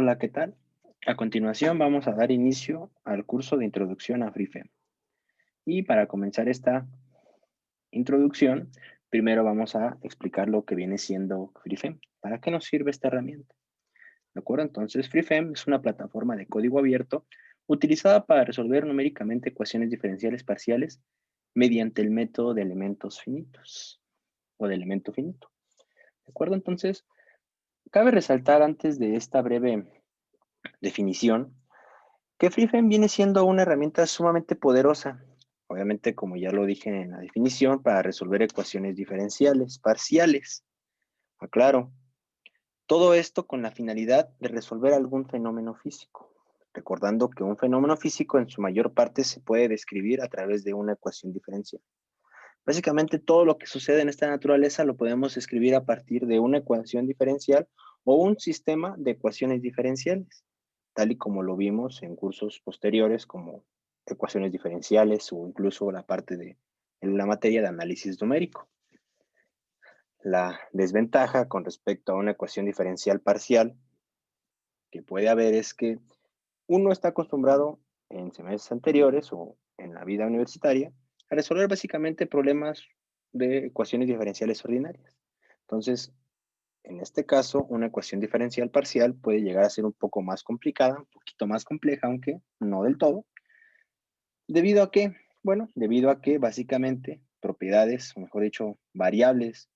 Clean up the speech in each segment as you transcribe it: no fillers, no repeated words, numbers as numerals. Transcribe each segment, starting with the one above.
Hola, ¿qué tal? A continuación vamos a dar inicio al curso de introducción a FreeFM. Y para comenzar esta introducción, primero vamos a explicar lo que viene siendo FreeFM. ¿Para qué nos sirve esta herramienta? ¿De acuerdo? Entonces, FreeFM es una plataforma de código abierto utilizada para resolver numéricamente ecuaciones diferenciales parciales mediante el método de elementos finitos o de elemento finito. ¿De acuerdo? Entonces, cabe resaltar antes de esta breve definición que FreeFrame viene siendo una herramienta sumamente poderosa, obviamente como ya lo dije en la definición, para resolver ecuaciones diferenciales, parciales. Aclaro, todo esto con la finalidad de resolver algún fenómeno físico, recordando que un fenómeno físico en su mayor parte se puede describir a través de una ecuación diferencial. Básicamente todo lo que sucede en esta naturaleza lo podemos escribir a partir de una ecuación diferencial o un sistema de ecuaciones diferenciales, tal y como lo vimos en cursos posteriores como ecuaciones diferenciales o incluso la parte de en la materia de análisis numérico. La desventaja con respecto a una ecuación diferencial parcial que puede haber es que uno está acostumbrado en semestres anteriores o en la vida universitaria a resolver básicamente problemas de ecuaciones diferenciales ordinarias. Entonces, en este caso, una ecuación diferencial parcial puede llegar a ser un poco más complicada, un poquito más compleja, aunque no del todo. ¿Debido a qué? Bueno, debido a que básicamente propiedades, o mejor dicho, variables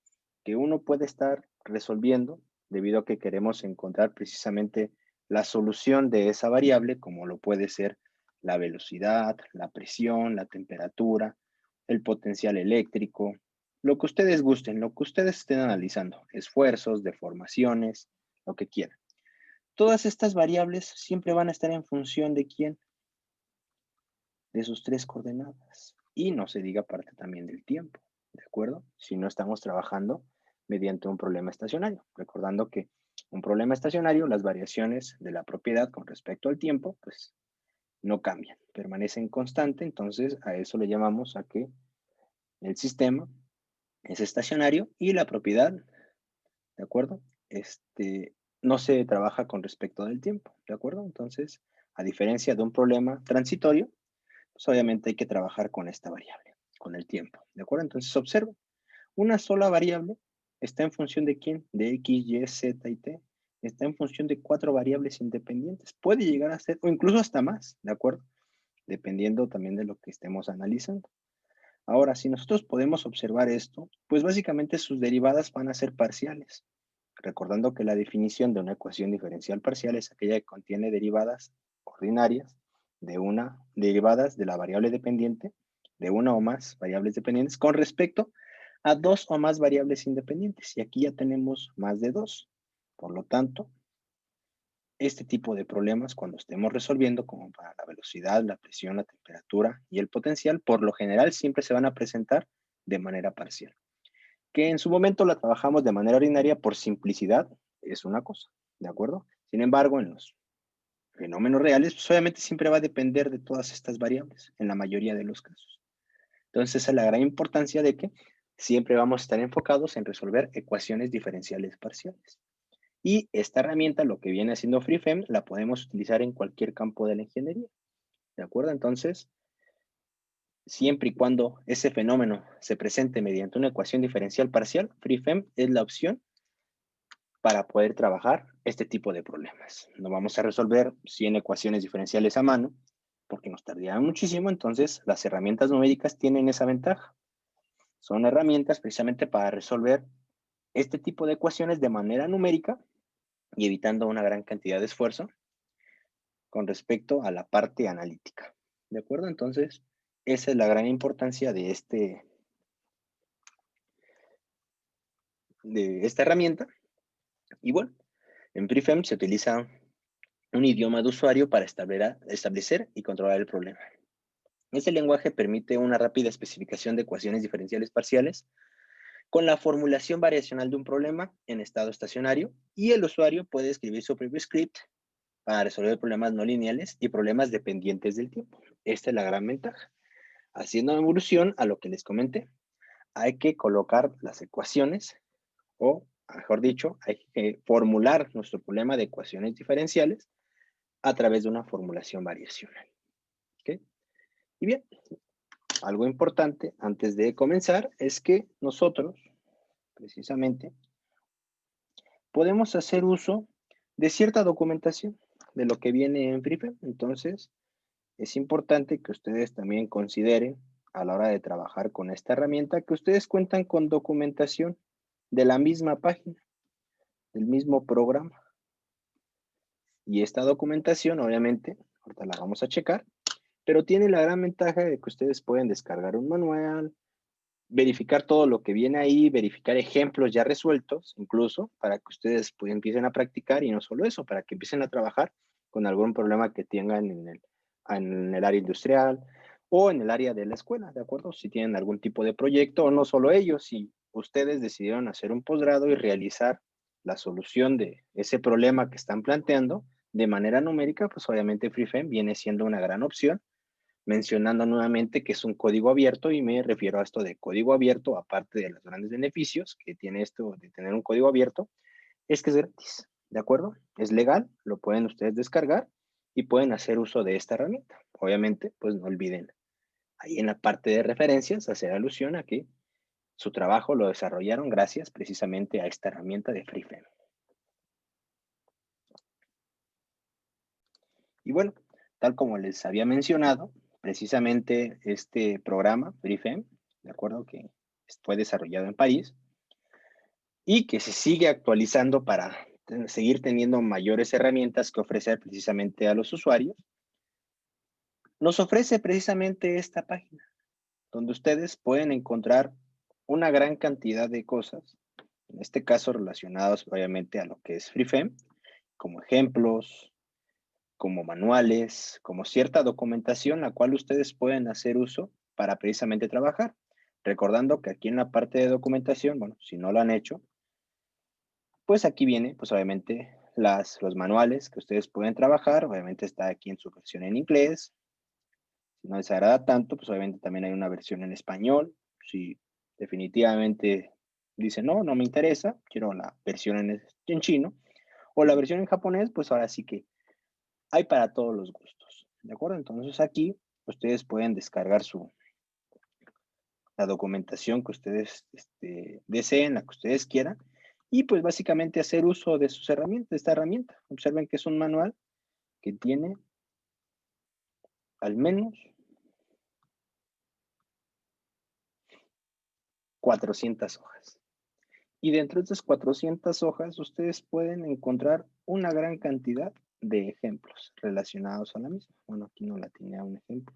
que uno puede estar resolviendo, debido a que queremos encontrar precisamente la solución de esa variable, como lo puede ser la velocidad, la presión, la temperatura, el potencial eléctrico, lo que ustedes gusten, lo que ustedes estén analizando, esfuerzos, deformaciones, lo que quieran. Todas estas variables siempre van a estar en función de quién, de sus tres coordenadas. Y no se diga parte también del tiempo, ¿de acuerdo? Si no estamos trabajando mediante un problema estacionario. Recordando que un problema estacionario, las variaciones de la propiedad con respecto al tiempo, pues no cambian, permanecen constantes. Entonces a eso le llamamos a que el sistema es estacionario y la propiedad, ¿de acuerdo? No se trabaja con respecto del tiempo, ¿de acuerdo? Entonces, a diferencia de un problema transitorio, pues obviamente hay que trabajar con esta variable, con el tiempo, ¿de acuerdo? Entonces observo, una sola variable está en función de quién, de X, Y, Z y T, está en función de 4 variables independientes, puede llegar a ser, o incluso hasta más, ¿de acuerdo? Dependiendo también de lo que estemos analizando. Ahora, si nosotros podemos observar esto, pues básicamente sus derivadas van a ser parciales, recordando que la definición de una ecuación diferencial parcial es aquella que contiene derivadas ordinarias derivadas de la variable dependiente, de una o más variables dependientes, con respecto a dos o más variables independientes. Y aquí ya tenemos más de dos. Por lo tanto, este tipo de problemas, cuando estemos resolviendo, como para la velocidad, la presión, la temperatura y el potencial, por lo general siempre se van a presentar de manera parcial. Que en su momento la trabajamos de manera ordinaria por simplicidad, es una cosa, ¿de acuerdo? Sin embargo, en los fenómenos reales, pues obviamente siempre va a depender de todas estas variables, en la mayoría de los casos. Entonces, esa es la gran importancia de que siempre vamos a estar enfocados en resolver ecuaciones diferenciales parciales. Y esta herramienta, lo que viene haciendo FreeFM, la podemos utilizar en cualquier campo de la ingeniería, ¿de acuerdo? Entonces, siempre y cuando ese fenómeno se presente mediante una ecuación diferencial parcial, FreeFM es la opción para poder trabajar este tipo de problemas. No vamos a resolver 100 ecuaciones diferenciales a mano, porque nos tardaría muchísimo. Entonces, las herramientas numéricas tienen esa ventaja. Son herramientas precisamente para resolver este tipo de ecuaciones de manera numérica y evitando una gran cantidad de esfuerzo con respecto a la parte analítica. ¿De acuerdo? Entonces, esa es la gran importancia de esta herramienta. Y bueno, en FreeFM se utiliza un idioma de usuario para establecer y controlar el problema. Este lenguaje permite una rápida especificación de ecuaciones diferenciales parciales con la formulación variacional de un problema en estado estacionario, y el usuario puede escribir su propio script para resolver problemas no lineales y problemas dependientes del tiempo. Esta es la gran ventaja. Haciendo evolución a lo que les comenté, hay que colocar las ecuaciones o mejor dicho, hay que formular nuestro problema de ecuaciones diferenciales a través de una formulación variacional. ¿Ok? Y bien, algo importante antes de comenzar es que nosotros, precisamente, podemos hacer uso de cierta documentación de lo que viene en FreeFM. Entonces, es importante que ustedes también consideren a la hora de trabajar con esta herramienta que ustedes cuentan con documentación de la misma página, del mismo programa. Y esta documentación, obviamente, ahorita la vamos a checar, pero tiene la gran ventaja de que ustedes pueden descargar un manual, verificar todo lo que viene ahí, verificar ejemplos ya resueltos, incluso, para que ustedes pues, empiecen a practicar y no solo eso, para que empiecen a trabajar con algún problema que tengan en el área industrial o en el área de la escuela, ¿de acuerdo? Si tienen algún tipo de proyecto o no solo ellos, si ustedes decidieron hacer un posgrado y realizar la solución de ese problema que están planteando de manera numérica, pues obviamente FreeFM viene siendo una gran opción, mencionando nuevamente que es un código abierto y me refiero a esto de código abierto, aparte de los grandes beneficios que tiene esto de tener un código abierto, es que es gratis, ¿de acuerdo? Es legal, lo pueden ustedes descargar y pueden hacer uso de esta herramienta. Obviamente, pues no olviden ahí en la parte de referencias hacer alusión a que su trabajo lo desarrollaron gracias precisamente a esta herramienta de FreeFM. Y bueno, tal como les había mencionado, precisamente este programa, FreeFM, de acuerdo, que fue desarrollado en París y que se sigue actualizando para seguir teniendo mayores herramientas que ofrecer precisamente a los usuarios, nos ofrece precisamente esta página, donde ustedes pueden encontrar una gran cantidad de cosas, en este caso relacionados obviamente a lo que es FreeFM, como ejemplos, como manuales, como cierta documentación, la cual ustedes pueden hacer uso para precisamente trabajar. Recordando que aquí en la parte de documentación, bueno, si no lo han hecho, pues aquí viene, pues obviamente, los manuales que ustedes pueden trabajar. Obviamente está aquí en su versión en inglés. Si no les agrada tanto, pues obviamente también hay una versión en español. Si definitivamente dicen, no, no me interesa, quiero la versión en chino o la versión en japonés, pues ahora sí que hay para todos los gustos, ¿de acuerdo? Entonces aquí ustedes pueden descargar la documentación que ustedes deseen, la que ustedes quieran, y pues básicamente hacer uso de sus herramientas, de esta herramienta. Observen que es un manual que tiene al menos 400 hojas. Y dentro de estas 400 hojas ustedes pueden encontrar una gran cantidad de ejemplos relacionados a la misma. Bueno, aquí no la tenía un ejemplo.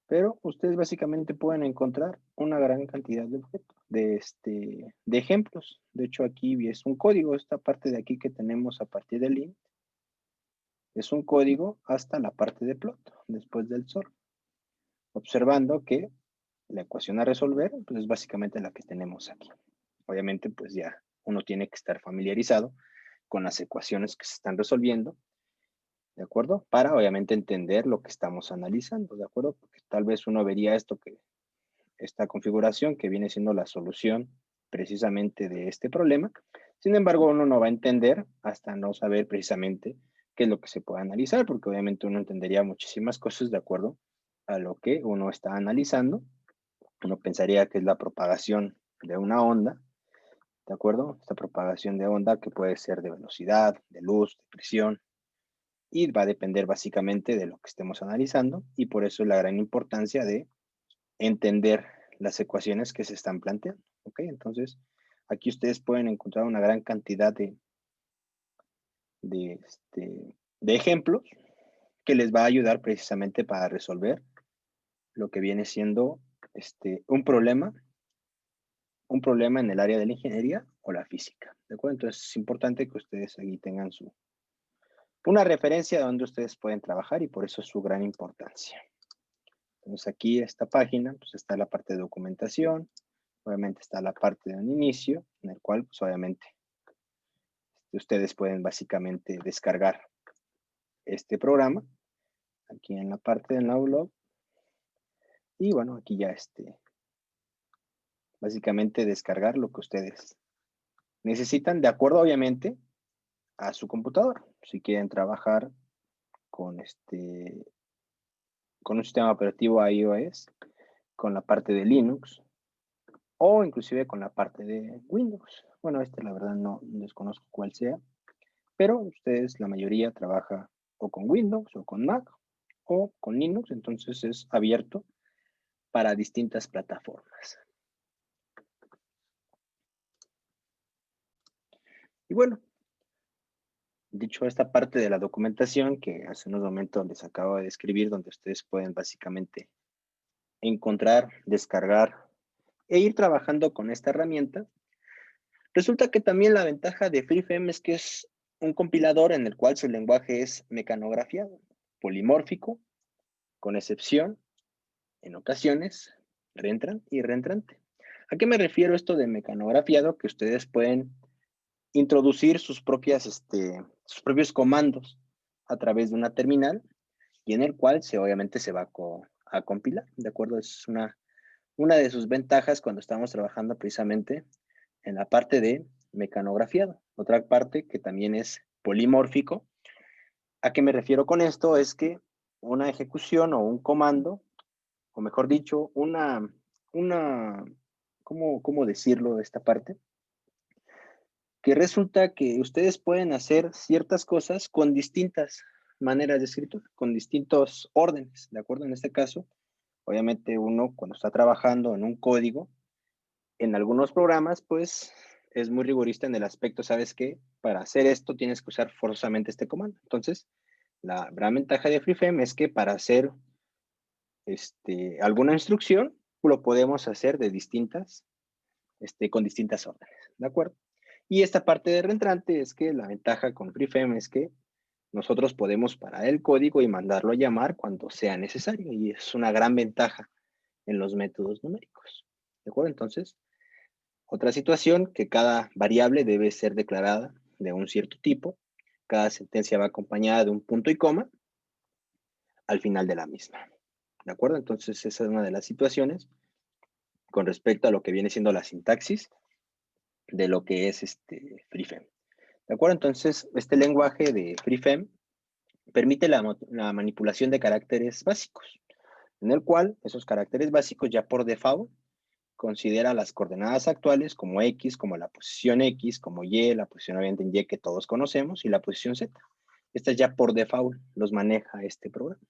Pero ustedes básicamente pueden encontrar una gran cantidad de objetos, de ejemplos. De hecho, aquí es un código, esta parte de aquí que tenemos a partir del int, es un código hasta la parte de plot, después del sol. Observando que la ecuación a resolver, pues es básicamente la que tenemos aquí. Obviamente, pues ya uno tiene que estar familiarizado con las ecuaciones que se están resolviendo, ¿de acuerdo? Para obviamente entender lo que estamos analizando, ¿de acuerdo? Porque tal vez uno vería esta configuración que viene siendo la solución precisamente de este problema. Sin embargo, uno no va a entender hasta no saber precisamente qué es lo que se puede analizar, porque obviamente uno entendería muchísimas cosas de acuerdo a lo que uno está analizando. Uno pensaría que es la propagación de una onda, ¿de acuerdo? Esta propagación de onda que puede ser de velocidad, de luz, de presión, y va a depender básicamente de lo que estemos analizando, y por eso es la gran importancia de entender las ecuaciones que se están planteando, ¿ok? Entonces, aquí ustedes pueden encontrar una gran cantidad de, de ejemplos que les va a ayudar precisamente para resolver lo que viene siendo un problema en el área de la ingeniería o la física, ¿de acuerdo? Entonces, es importante que ustedes aquí tengan una referencia de donde ustedes pueden trabajar y por eso es su gran importancia. Entonces, aquí esta página, pues está la parte de documentación, obviamente está la parte de un inicio, en el cual, pues obviamente, ustedes pueden básicamente descargar este programa, aquí en la parte del Nowlog, y bueno, aquí ya básicamente descargar lo que ustedes necesitan, de acuerdo obviamente a su computadora. Si quieren trabajar con con un sistema operativo iOS, con la parte de Linux, o inclusive con la parte de Windows. Bueno, la verdad no desconozco cuál sea, pero ustedes, la mayoría, trabaja o con Windows, o con Mac, o con Linux, entonces es abierto para distintas plataformas. Y bueno, dicho esta parte de la documentación que hace unos momentos les acabo de describir, donde ustedes pueden básicamente encontrar, descargar e ir trabajando con esta herramienta, resulta que también la ventaja de FreeFM es que es un compilador en el cual su lenguaje es mecanografiado, polimórfico, con excepción, en ocasiones, reentrante y reentrante. ¿A qué me refiero esto de mecanografiado? Que ustedes pueden introducir sus propios comandos a través de una terminal y en el cual obviamente se va a compilar, ¿de acuerdo? Es una de sus ventajas cuando estamos trabajando precisamente en la parte de mecanografiado. Otra parte que también es polimórfico. ¿A qué me refiero con esto? Es que una ejecución o un comando, o mejor dicho, ¿cómo decirlo de esta parte? Que resulta que ustedes pueden hacer ciertas cosas con distintas maneras de escritura, con distintos órdenes, ¿de acuerdo? En este caso, obviamente uno cuando está trabajando en un código, en algunos programas, pues es muy rigorista en el aspecto, ¿sabes qué? Para hacer esto tienes que usar forzosamente este comando. Entonces, la gran ventaja de FreeFM es que para hacer alguna instrucción, lo podemos hacer con distintas órdenes, ¿de acuerdo? Y esta parte de reentrante es que la ventaja con FreeFM es que nosotros podemos parar el código y mandarlo a llamar cuando sea necesario, y es una gran ventaja en los métodos numéricos, ¿de acuerdo? Entonces, otra situación, que cada variable debe ser declarada de un cierto tipo. Cada sentencia va acompañada de un punto y coma al final de la misma. ¿De acuerdo? Entonces, esa es una de las situaciones con respecto a lo que viene siendo la sintaxis de lo que es FreeFM. ¿De acuerdo? Entonces, este lenguaje de FreeFM permite la manipulación de caracteres básicos, en el cual esos caracteres básicos ya por default considera las coordenadas actuales como X, como la posición X, como Y, la posición obviamente en Y que todos conocemos, y la posición Z. Estas ya por default los maneja este programa,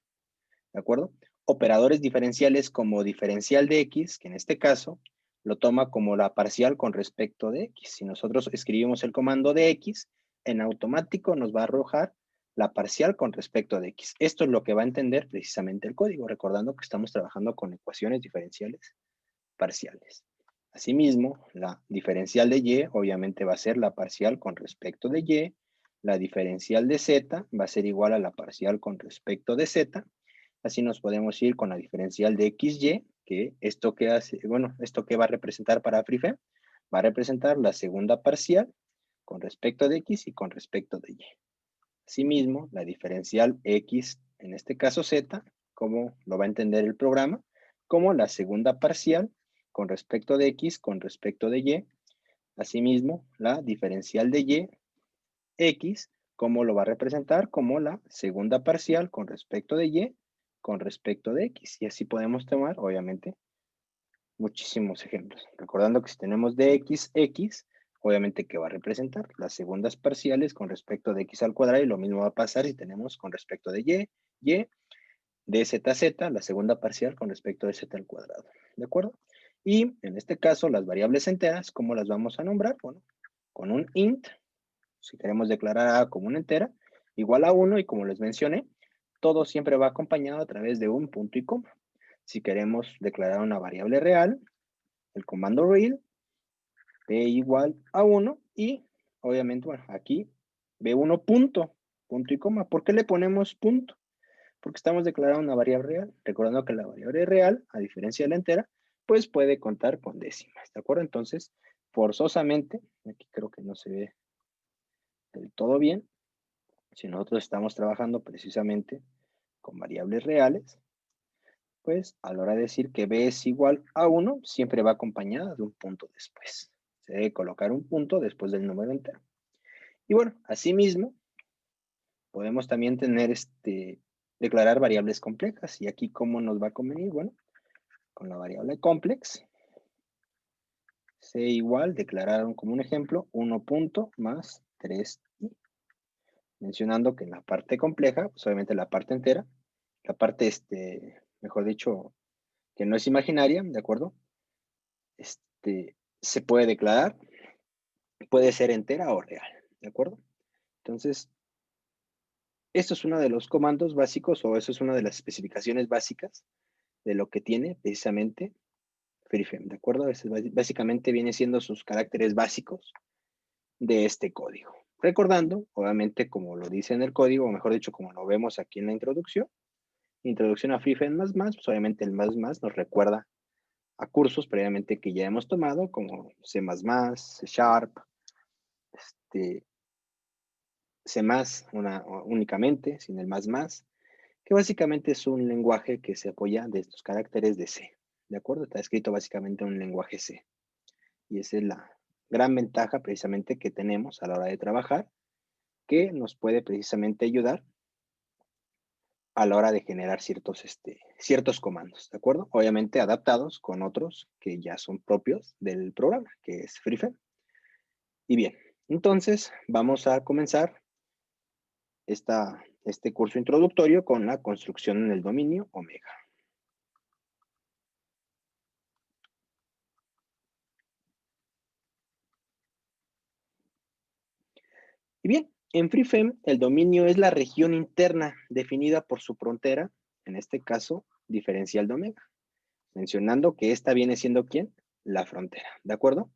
¿de acuerdo? Operadores diferenciales como diferencial de X, que en este caso lo toma como la parcial con respecto de X. Si nosotros escribimos el comando de X, en automático nos va a arrojar la parcial con respecto de X. Esto es lo que va a entender precisamente el código, recordando que estamos trabajando con ecuaciones diferenciales parciales. Asimismo, la diferencial de Y obviamente va a ser la parcial con respecto de Y, la diferencial de Z va a ser igual a la parcial con respecto de Z, así nos podemos ir con la diferencial de XY, que esto que hace, bueno, esto que va a representar para FreeFM, va a representar la segunda parcial con respecto de X y con respecto de Y. Asimismo, la diferencial X, en este caso Z, como lo va a entender el programa, como la segunda parcial con respecto de X con respecto de Y. Asimismo, la diferencial de Y, X, como lo va a representar como la segunda parcial con respecto de Y con respecto de X. Y así podemos tomar, obviamente, muchísimos ejemplos. Recordando que si tenemos dx, x, obviamente que va a representar las segundas parciales con respecto de x al cuadrado, y lo mismo va a pasar si tenemos con respecto de y, de z, la segunda parcial con respecto de z al cuadrado, ¿de acuerdo? Y en este caso, las variables enteras, ¿cómo las vamos a nombrar? Bueno, con un int, si queremos declarar a como una entera, igual a 1, y como les mencioné, todo siempre va acompañado a través de un punto y coma. Si queremos declarar una variable real, el comando real, b igual a 1, y obviamente, bueno, aquí b1 punto y coma. ¿Por qué le ponemos punto? Porque estamos declarando una variable real, recordando que la variable real, a diferencia de la entera, pues puede contar con décimas, ¿de acuerdo? Entonces, forzosamente, aquí creo que no se ve del todo bien, si nosotros estamos trabajando precisamente con variables reales, pues a la hora de decir que B es igual a 1, siempre va acompañada de un punto después. Se debe colocar un punto después del número entero. Y bueno, asimismo, podemos también tener declarar variables complejas. ¿Y aquí cómo nos va a convenir? Bueno, con la variable complex, C igual, declararon como un ejemplo, 1 punto más 3i. Mencionando que en la parte compleja, pues obviamente la parte entera, la parte, mejor dicho, que no es imaginaria, ¿de acuerdo? Se puede declarar, puede ser entera o real, ¿de acuerdo? Entonces, esto es uno de los comandos básicos o eso es una de las especificaciones básicas de lo que tiene precisamente FreeFrame, ¿de acuerdo? Básicamente viene siendo sus caracteres básicos de este código. Recordando, obviamente, como lo dice en el código, o mejor dicho, como lo vemos aquí en la introducción a FreeFrame++, pues obviamente el más nos recuerda a cursos previamente que ya hemos tomado, como C++, C Sharp, C+, únicamente, sin el más, que básicamente es un lenguaje que se apoya de estos caracteres de C, ¿de acuerdo? Está escrito básicamente en un lenguaje C. Y esa es la gran ventaja precisamente que tenemos a la hora de trabajar, que nos puede precisamente ayudar a la hora de generar ciertos comandos, ¿de acuerdo? Obviamente adaptados con otros que ya son propios del programa, que es FreeFrame. Y bien, entonces vamos a comenzar este curso introductorio con la construcción en el dominio omega. Y bien, en FreeFrame el dominio es la región interna definida por su frontera, en este caso, diferencial de omega, mencionando que esta viene siendo ¿quién? La frontera, ¿de acuerdo?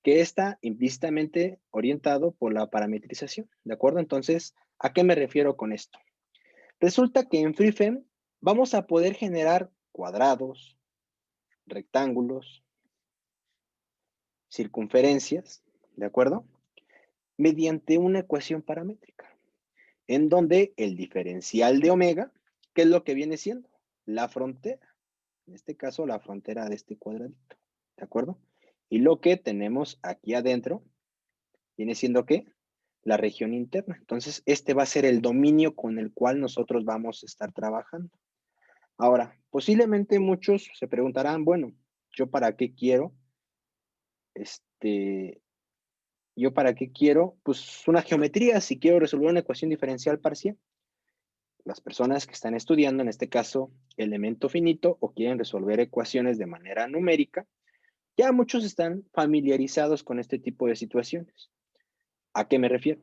Que está implícitamente orientado por la parametrización, ¿de acuerdo? Entonces, ¿a qué me refiero con esto? Resulta que en FreeFrame vamos a poder generar cuadrados, rectángulos, circunferencias, ¿de acuerdo? Mediante una ecuación paramétrica, en donde el diferencial de omega, ¿qué es lo que viene siendo? La frontera, en este caso la frontera de este cuadradito, ¿de acuerdo? Y lo que tenemos aquí adentro viene siendo ¿qué? La región interna. Entonces, este va a ser el dominio con el cual nosotros vamos a estar trabajando. Ahora, posiblemente muchos se preguntarán, bueno, ¿yo para qué quiero? ¿Yo para qué quiero? Pues una geometría, si quiero resolver una ecuación diferencial parcial. Las personas que están estudiando, en este caso, elemento finito, o quieren resolver ecuaciones de manera numérica, ya muchos están familiarizados con este tipo de situaciones. ¿A qué me refiero?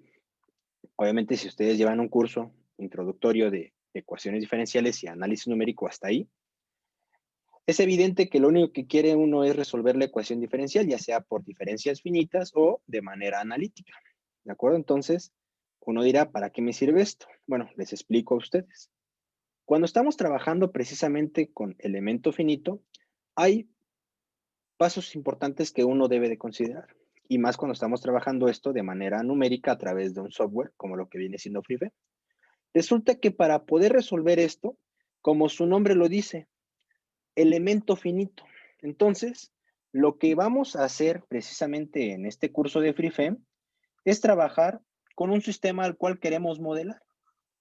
Obviamente, si ustedes llevan un curso introductorio de ecuaciones diferenciales y análisis numérico hasta ahí, es evidente que lo único que quiere uno es resolver la ecuación diferencial, ya sea por diferencias finitas o de manera analítica. ¿De acuerdo? Entonces, uno dirá, ¿para qué me sirve esto? Bueno, les explico a ustedes. Cuando estamos trabajando precisamente con elemento finito, hay pasos importantes que uno debe de considerar. Y más cuando estamos trabajando esto de manera numérica a través de un software, como lo que viene siendo FreeFrame. Resulta que para poder resolver esto, como su nombre lo dice, elemento finito. Entonces, lo que vamos a hacer precisamente en este curso de FreeFrame es trabajar con un sistema al cual queremos modelar,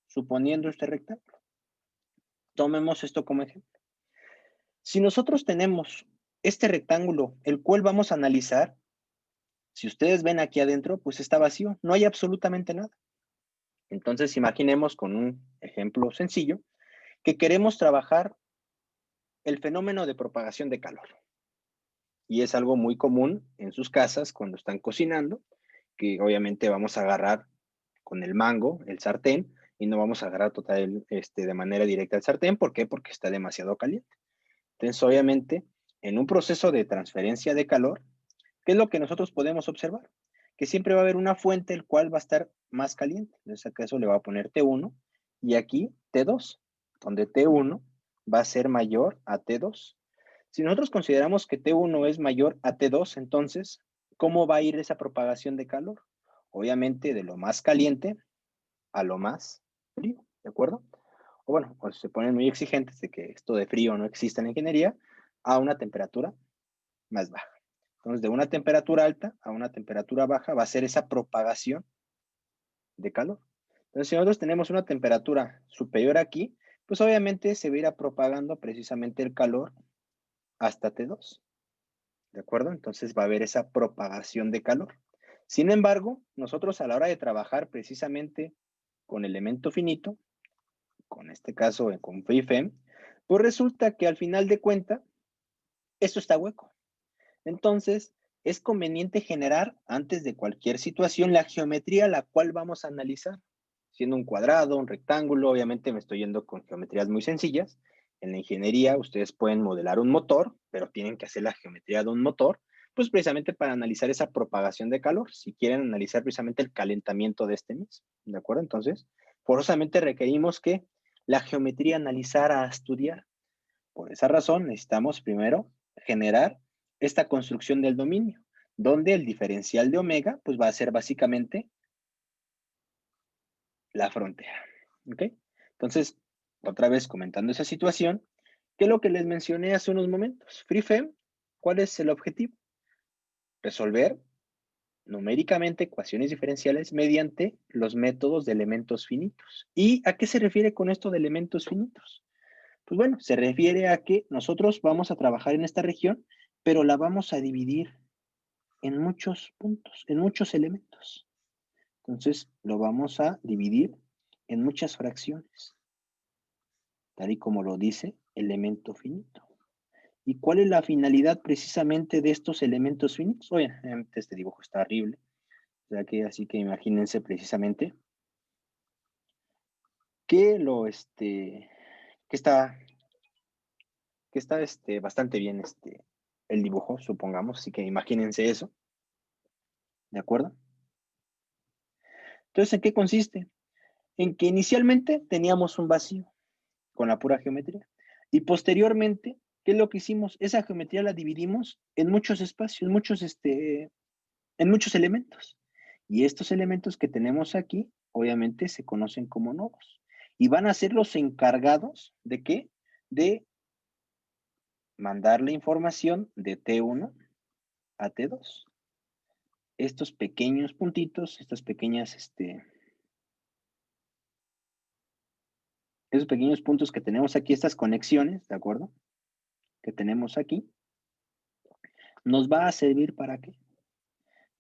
suponiendo este rectángulo. Tomemos esto como ejemplo. Si nosotros tenemos este rectángulo, el cual vamos a analizar, si ustedes ven aquí adentro, pues está vacío, no hay absolutamente nada. Entonces, imaginemos con un ejemplo sencillo que queremos trabajar el fenómeno de propagación de calor. Y es algo muy común en sus casas cuando están cocinando, que obviamente vamos a agarrar con el mango, el sartén, y no vamos a agarrar de manera directa el sartén. ¿Por qué? Porque está demasiado caliente. Entonces, obviamente, en un proceso de transferencia de calor, ¿qué es lo que nosotros podemos observar? Que siempre va a haber una fuente el cual va a estar más caliente. En este caso le va a poner T1 y aquí T2, donde T1 va a ser mayor a T2. Si nosotros consideramos que T1 es mayor a T2, entonces, ¿cómo va a ir esa propagación de calor? Obviamente de lo más caliente a lo más frío, ¿de acuerdo? o bueno, o se ponen muy exigentes de que esto de frío no existe en la ingeniería, a una temperatura más baja. Entonces, de una temperatura alta a una temperatura baja va a ser esa propagación de calor. Entonces, si nosotros tenemos una temperatura superior aquí, pues obviamente se va a ir propagando precisamente el calor hasta T2, ¿de acuerdo? Entonces va a haber esa propagación de calor. Sin embargo, nosotros a la hora de trabajar precisamente con elemento finito, con este caso con FreeFEM, pues resulta que al final de cuentas, esto está hueco. Entonces, es conveniente generar, antes de cualquier situación, la geometría la cual vamos a analizar. Siendo un cuadrado, un rectángulo, obviamente me estoy yendo con geometrías muy sencillas. En la ingeniería, ustedes pueden modelar un motor, pero tienen que hacer la geometría de un motor, pues precisamente para analizar esa propagación de calor, si quieren analizar precisamente el calentamiento de este mismo, ¿de acuerdo? Entonces, forzosamente requerimos que la geometría analizara a estudiar. Por esa razón, necesitamos primero generar esta construcción del dominio, donde el diferencial de omega pues va a ser básicamente la frontera. ¿Ok? Entonces, otra vez comentando esa situación, ¿qué es lo que les mencioné hace unos momentos? FreeFEM, ¿cuál es el objetivo? Resolver numéricamente ecuaciones diferenciales mediante los métodos de elementos finitos. ¿Y a qué se refiere con esto de elementos finitos? Pues bueno, se refiere a que nosotros vamos a trabajar en esta región, pero la vamos a dividir en muchos puntos, en muchos elementos. Entonces, lo vamos a dividir en muchas fracciones, tal y como lo dice elemento finito. ¿Y cuál es la finalidad precisamente de estos elementos finitos? Obviamente este dibujo está horrible, o sea que así que imagínense precisamente que está bastante bien el dibujo, supongamos, así que imagínense eso, ¿de acuerdo? Entonces, ¿en qué consiste? En que inicialmente teníamos un vacío con la pura geometría. Y posteriormente, ¿qué es lo que hicimos? Esa geometría la dividimos en muchos espacios, en muchos elementos. Y estos elementos que tenemos aquí, obviamente, se conocen como nodos. Y van a ser los encargados ¿de qué? De mandar la información de T1 a T2. Estos pequeños puntitos, estas pequeñas, esos pequeños puntos que tenemos aquí, estas conexiones, ¿de acuerdo? Que tenemos aquí, nos va a servir ¿para qué?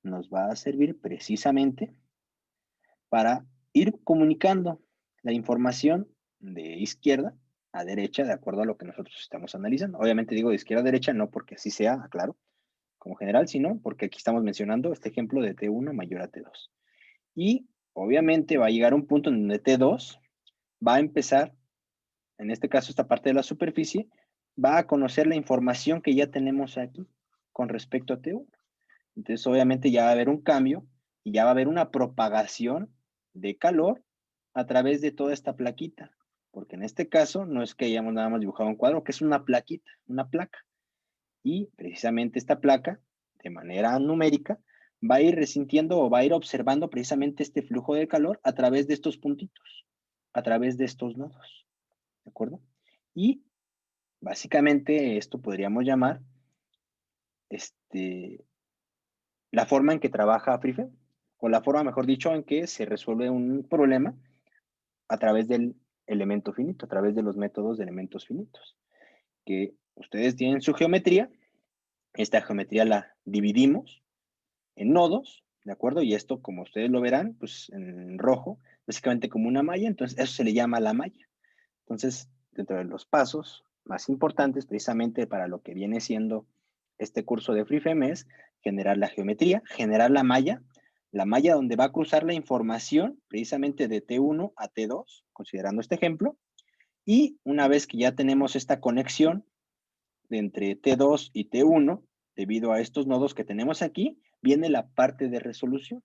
Nos va a servir precisamente para ir comunicando la información de izquierda a derecha, de acuerdo a lo que nosotros estamos analizando. Obviamente digo de izquierda a derecha, no porque así sea, claro, como general, sino porque aquí estamos mencionando este ejemplo de T1 mayor a T2. Y obviamente va a llegar un punto en donde T2 va a empezar, en este caso esta parte de la superficie, va a conocer la información que ya tenemos aquí con respecto a T1. Entonces obviamente ya va a haber un cambio y ya va a haber una propagación de calor a través de toda esta plaquita. Porque en este caso no es que hayamos nada más dibujado un cuadro, que es una plaquita, una placa. Y precisamente esta placa, de manera numérica, va a ir resintiendo o va a ir observando precisamente este flujo de calor a través de estos puntitos, a través de estos nodos. ¿De acuerdo? Y básicamente esto podríamos llamar la forma en que trabaja FreeFEM, o la forma, mejor dicho, en que se resuelve un problema a través del elemento finito, a través de los métodos de elementos finitos. Que ustedes tienen su geometría, esta geometría la dividimos en nodos, ¿de acuerdo? Y esto, como ustedes lo verán, pues en rojo, básicamente como una malla, entonces eso se le llama la malla. Entonces, dentro de los pasos más importantes, precisamente para lo que viene siendo este curso de FreeFEM es generar la geometría, generar la malla donde va a cruzar la información precisamente de T1 a T2, considerando este ejemplo, y una vez que ya tenemos esta conexión de entre T2 y T1, debido a estos nodos que tenemos aquí, viene la parte de resolución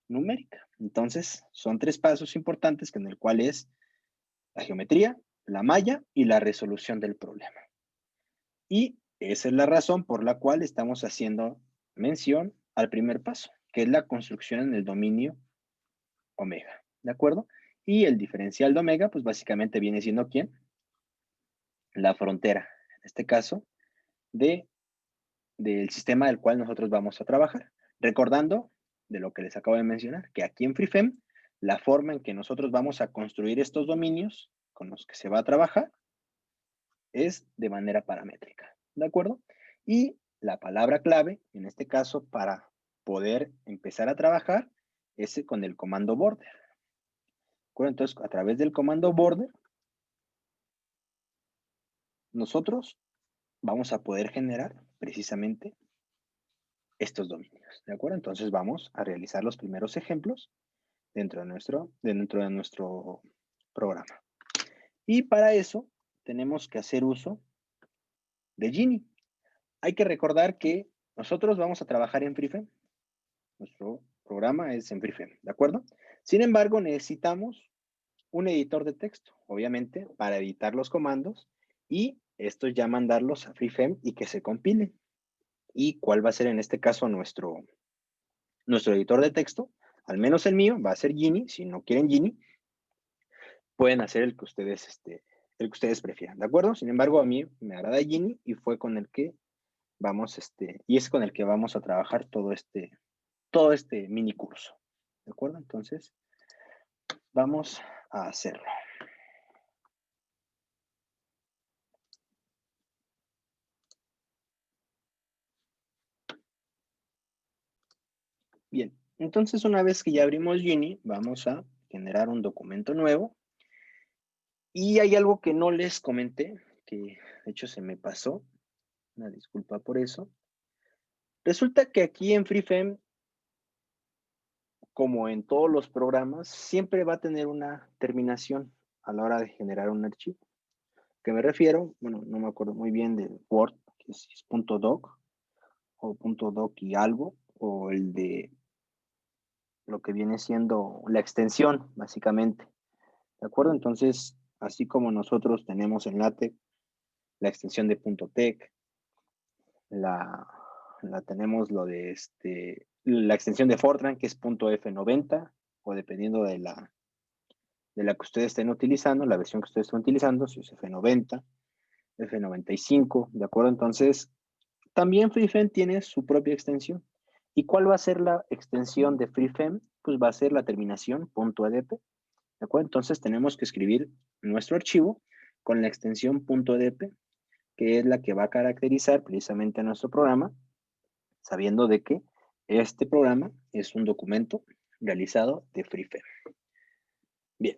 numérica. Entonces, son 3 pasos importantes en el cual es la geometría, la malla y la resolución del problema. Y esa es la razón por la cual estamos haciendo mención al primer paso, que es la construcción en el dominio omega, ¿de acuerdo? Y el diferencial de omega, pues básicamente viene siendo ¿quién? La frontera, en este caso, del sistema del cual nosotros vamos a trabajar. Recordando de lo que les acabo de mencionar, que aquí en FreeFEM, la forma en que nosotros vamos a construir estos dominios con los que se va a trabajar es de manera paramétrica, ¿de acuerdo? Y la palabra clave, en este caso, para poder empezar a trabajar, es con el comando border. ¿De acuerdo? Entonces, a través del comando border, nosotros vamos a poder generar precisamente estos dominios, ¿de acuerdo? Entonces vamos a realizar los primeros ejemplos dentro de nuestro programa. Y para eso tenemos que hacer uso de Genie. Hay que recordar que nosotros vamos a trabajar en FreeFEM. Nuestro programa es en FreeFEM, ¿de acuerdo? Sin embargo, necesitamos un editor de texto, obviamente, para editar los comandos y estos ya mandarlos a FreeFEM y que se compilen. ¿Y cuál va a ser en este caso nuestro editor de texto? Al menos el mío va a ser Genie. Si no quieren Genie, pueden hacer el que ustedes prefieran, ¿de acuerdo? Sin embargo, a mí me agrada Genie y fue con el que vamos, y es con el que vamos a trabajar todo este mini curso, ¿de acuerdo? Entonces, vamos a hacerlo. Bien, entonces una vez que ya abrimos Genie, vamos a generar un documento nuevo. Y hay algo que no les comenté, que de hecho se me pasó. Una disculpa por eso. Resulta que aquí en FreeFEM, como en todos los programas, siempre va a tener una terminación a la hora de generar un archivo. ¿A qué me refiero? Bueno, no me acuerdo muy bien del Word, que es .doc o .doc y algo, o el de lo que viene siendo la extensión, básicamente. ¿De acuerdo? Entonces, así como nosotros tenemos en LaTeX la extensión de .tec, tenemos la extensión de Fortran, que es .f90, o dependiendo de la que ustedes estén utilizando, la versión que ustedes estén utilizando, si es F90, F95, ¿de acuerdo? Entonces, también FreeFEM tiene su propia extensión. ¿Y cuál va a ser la extensión de FreeFEM? Pues va a ser la terminación .edp, ¿de acuerdo? Entonces tenemos que escribir nuestro archivo con la extensión .edp, que es la que va a caracterizar precisamente a nuestro programa, sabiendo de que este programa es un documento realizado de FreeFEM. Bien,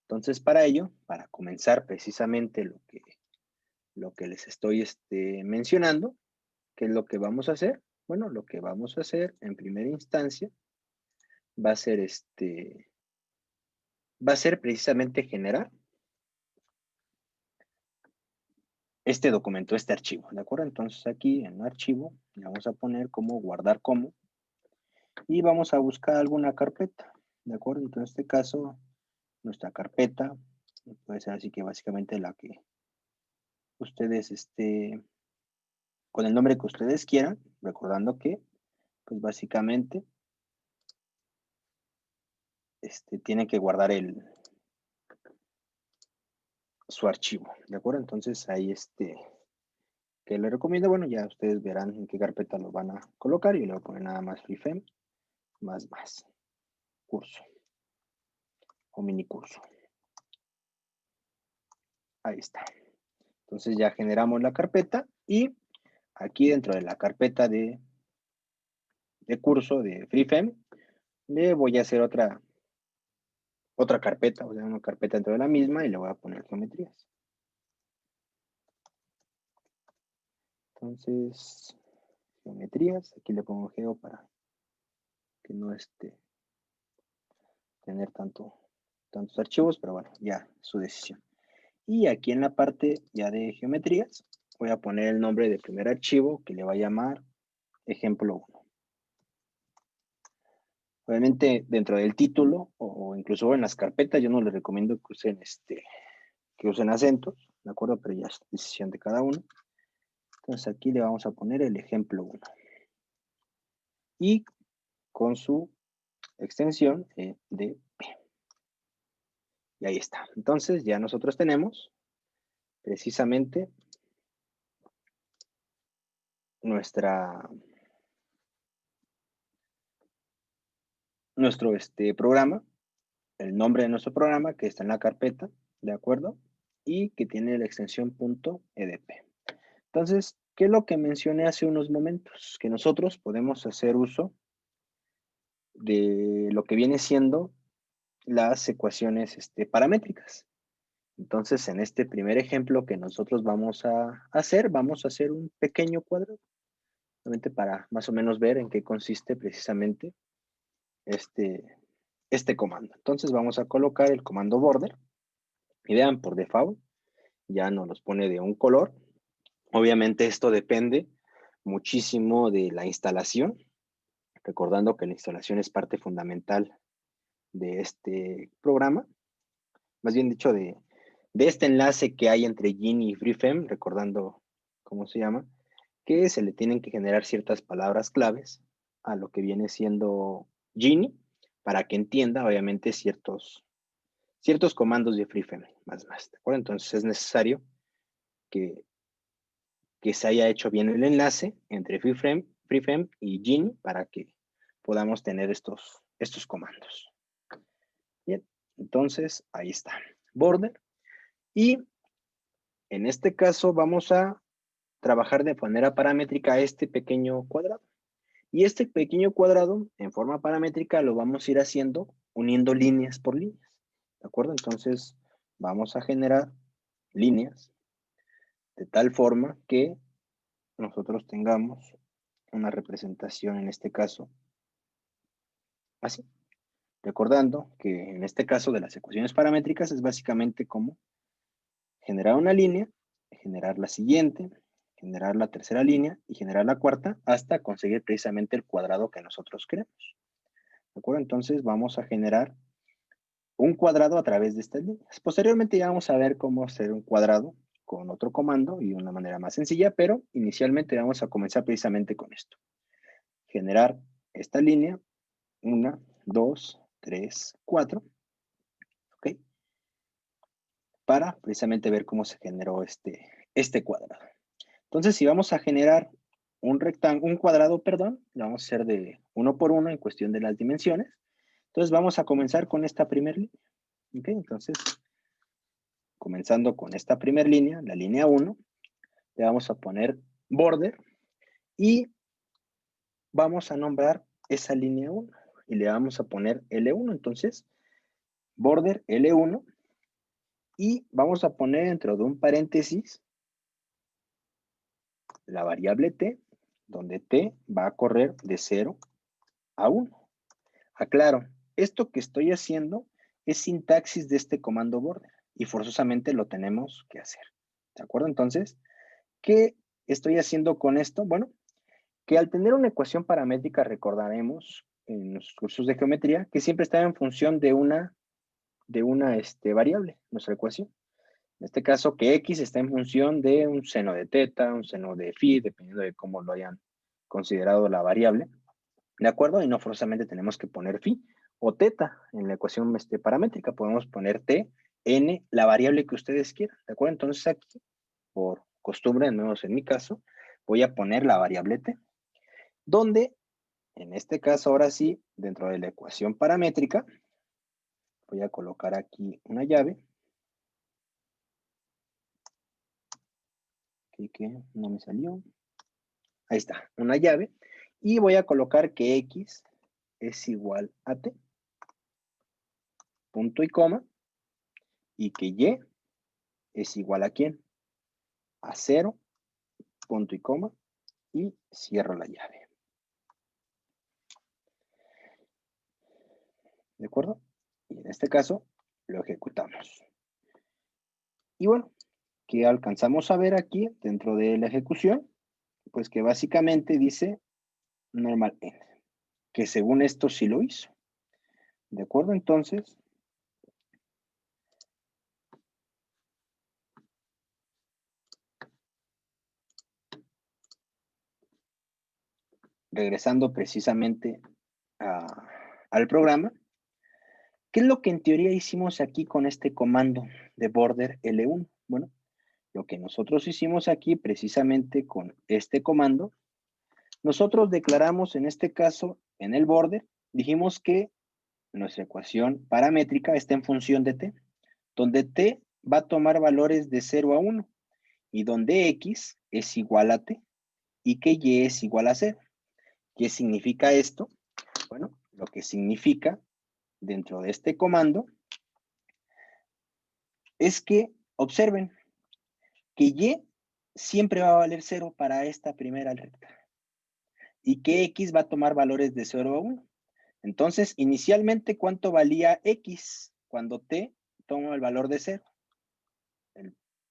entonces para ello, para comenzar precisamente lo que les estoy mencionando, ¿qué es lo que vamos a hacer? Bueno, lo que vamos a hacer en primera instancia va a ser precisamente generar este documento, este archivo, ¿de acuerdo? Entonces aquí en archivo le vamos a poner como guardar como y vamos a buscar alguna carpeta, ¿de acuerdo? Entonces en este caso, nuestra carpeta puede ser así que básicamente la que ustedes, con el nombre que ustedes quieran, recordando que, pues básicamente, tienen que guardar su archivo, ¿de acuerdo? Entonces ahí, que les recomiendo, bueno, ya ustedes verán en qué carpeta lo van a colocar y le voy a poner nada más FreeFEM, más, curso, o mini curso. Ahí está. Entonces ya generamos la carpeta y aquí dentro de la carpeta de curso de FreeFEM, le voy a hacer otra carpeta, o sea, una carpeta dentro de la misma y le voy a poner geometrías. Entonces, geometrías, aquí le pongo geo para que no tener tantos archivos, pero bueno, ya su decisión. Y aquí en la parte ya de geometrías, voy a poner el nombre del primer archivo que le va a llamar ejemplo 1. Obviamente dentro del título o incluso en las carpetas yo no les recomiendo que usen acentos, ¿de acuerdo? Pero ya es decisión de cada uno. Entonces aquí le vamos a poner el ejemplo 1. Y con su extensión de P. Y ahí está. Entonces ya nosotros tenemos precisamente nuestro programa, el nombre de nuestro programa que está en la carpeta, ¿de acuerdo? Y que tiene la extensión .edp. Entonces, ¿qué es lo que mencioné hace unos momentos? Que nosotros podemos hacer uso de lo que viene siendo las ecuaciones paramétricas. Entonces, en este primer ejemplo que nosotros vamos a hacer un pequeño cuadrado, solamente para más o menos ver en qué consiste precisamente este comando. Entonces, vamos a colocar el comando border, y vean, por default, ya nos los pone de un color. Obviamente, esto depende muchísimo de la instalación, recordando que la instalación es parte fundamental de este programa, más bien dicho, de este enlace que hay entre Geany y FreeFEM, recordando cómo se llama, que se le tienen que generar ciertas palabras claves a lo que viene siendo Geany, para que entienda, obviamente, ciertos comandos de FreeFEM, ¿de acuerdo? Entonces es necesario que se haya hecho bien el enlace entre FreeFEM y Geany para que podamos tener estos comandos. Bien, entonces ahí está, border. Y en este caso vamos a trabajar de manera paramétrica este pequeño cuadrado. Y este pequeño cuadrado en forma paramétrica lo vamos a ir haciendo uniendo líneas por líneas. ¿De acuerdo? Entonces vamos a generar líneas de tal forma que nosotros tengamos una representación, en este caso, así. Recordando que en este caso de las ecuaciones paramétricas es básicamente como generar una línea, generar la siguiente, generar la tercera línea y generar la cuarta hasta conseguir precisamente el cuadrado que nosotros queremos. ¿De acuerdo? Entonces vamos a generar un cuadrado a través de estas líneas. Posteriormente ya vamos a ver cómo hacer un cuadrado con otro comando y de una manera más sencilla, pero inicialmente vamos a comenzar precisamente con esto. Generar esta línea, 1, 2, 3, 4, ¿ok? Para precisamente ver cómo se generó este cuadrado. Entonces, si vamos a generar un cuadrado, lo vamos a hacer de 1 por 1 en cuestión de las dimensiones. Entonces, vamos a comenzar con esta primera línea. ¿Ok? Entonces, comenzando con esta primera línea, la línea 1, le vamos a poner border y vamos a nombrar esa línea 1 y le vamos a poner L1. Entonces, border L1 y vamos a poner dentro de un paréntesis la variable t, donde t va a correr de 0 a 1. Aclaro, esto que estoy haciendo es sintaxis de este comando border y forzosamente lo tenemos que hacer. ¿De acuerdo? Entonces, ¿qué estoy haciendo con esto? Bueno, que al tener una ecuación paramétrica recordaremos en los cursos de geometría que siempre está en función de una variable, nuestra ecuación. En este caso, que x está en función de un seno de teta, un seno de phi, dependiendo de cómo lo hayan considerado la variable. ¿De acuerdo? Y no forzosamente tenemos que poner phi o teta en la ecuación paramétrica. Podemos poner t, n, la variable que ustedes quieran. ¿De acuerdo? Entonces aquí, por costumbre, al menos en mi caso, voy a poner la variable t, donde, en este caso, ahora sí, dentro de la ecuación paramétrica, voy a colocar aquí una llave. Que no me salió. Ahí está, una llave. Y voy a colocar que x es igual a t. Punto y coma. Y que y es igual a ¿quién? A 0, punto y coma. Y cierro la llave. ¿De acuerdo? Y en este caso, lo ejecutamos. Y bueno, ¿qué alcanzamos a ver aquí dentro de la ejecución? Pues que básicamente dice normal n, que según esto sí lo hizo. ¿De acuerdo? Entonces, regresando precisamente al programa, ¿Qué es lo que en teoría hicimos aquí con este comando de border L1? Bueno, lo que nosotros hicimos aquí precisamente con este comando, nosotros declaramos en este caso en el border, dijimos que nuestra ecuación paramétrica está en función de t, donde t va a tomar valores de 0 a 1 y donde x es igual a t y que y es igual a 0. ¿Qué significa esto? Bueno, lo que significa dentro de este comando es que, observen, que y siempre va a valer 0 para esta primera recta y que x va a tomar valores de 0 a 1. Entonces, inicialmente, ¿cuánto valía x cuando t toma el valor de 0?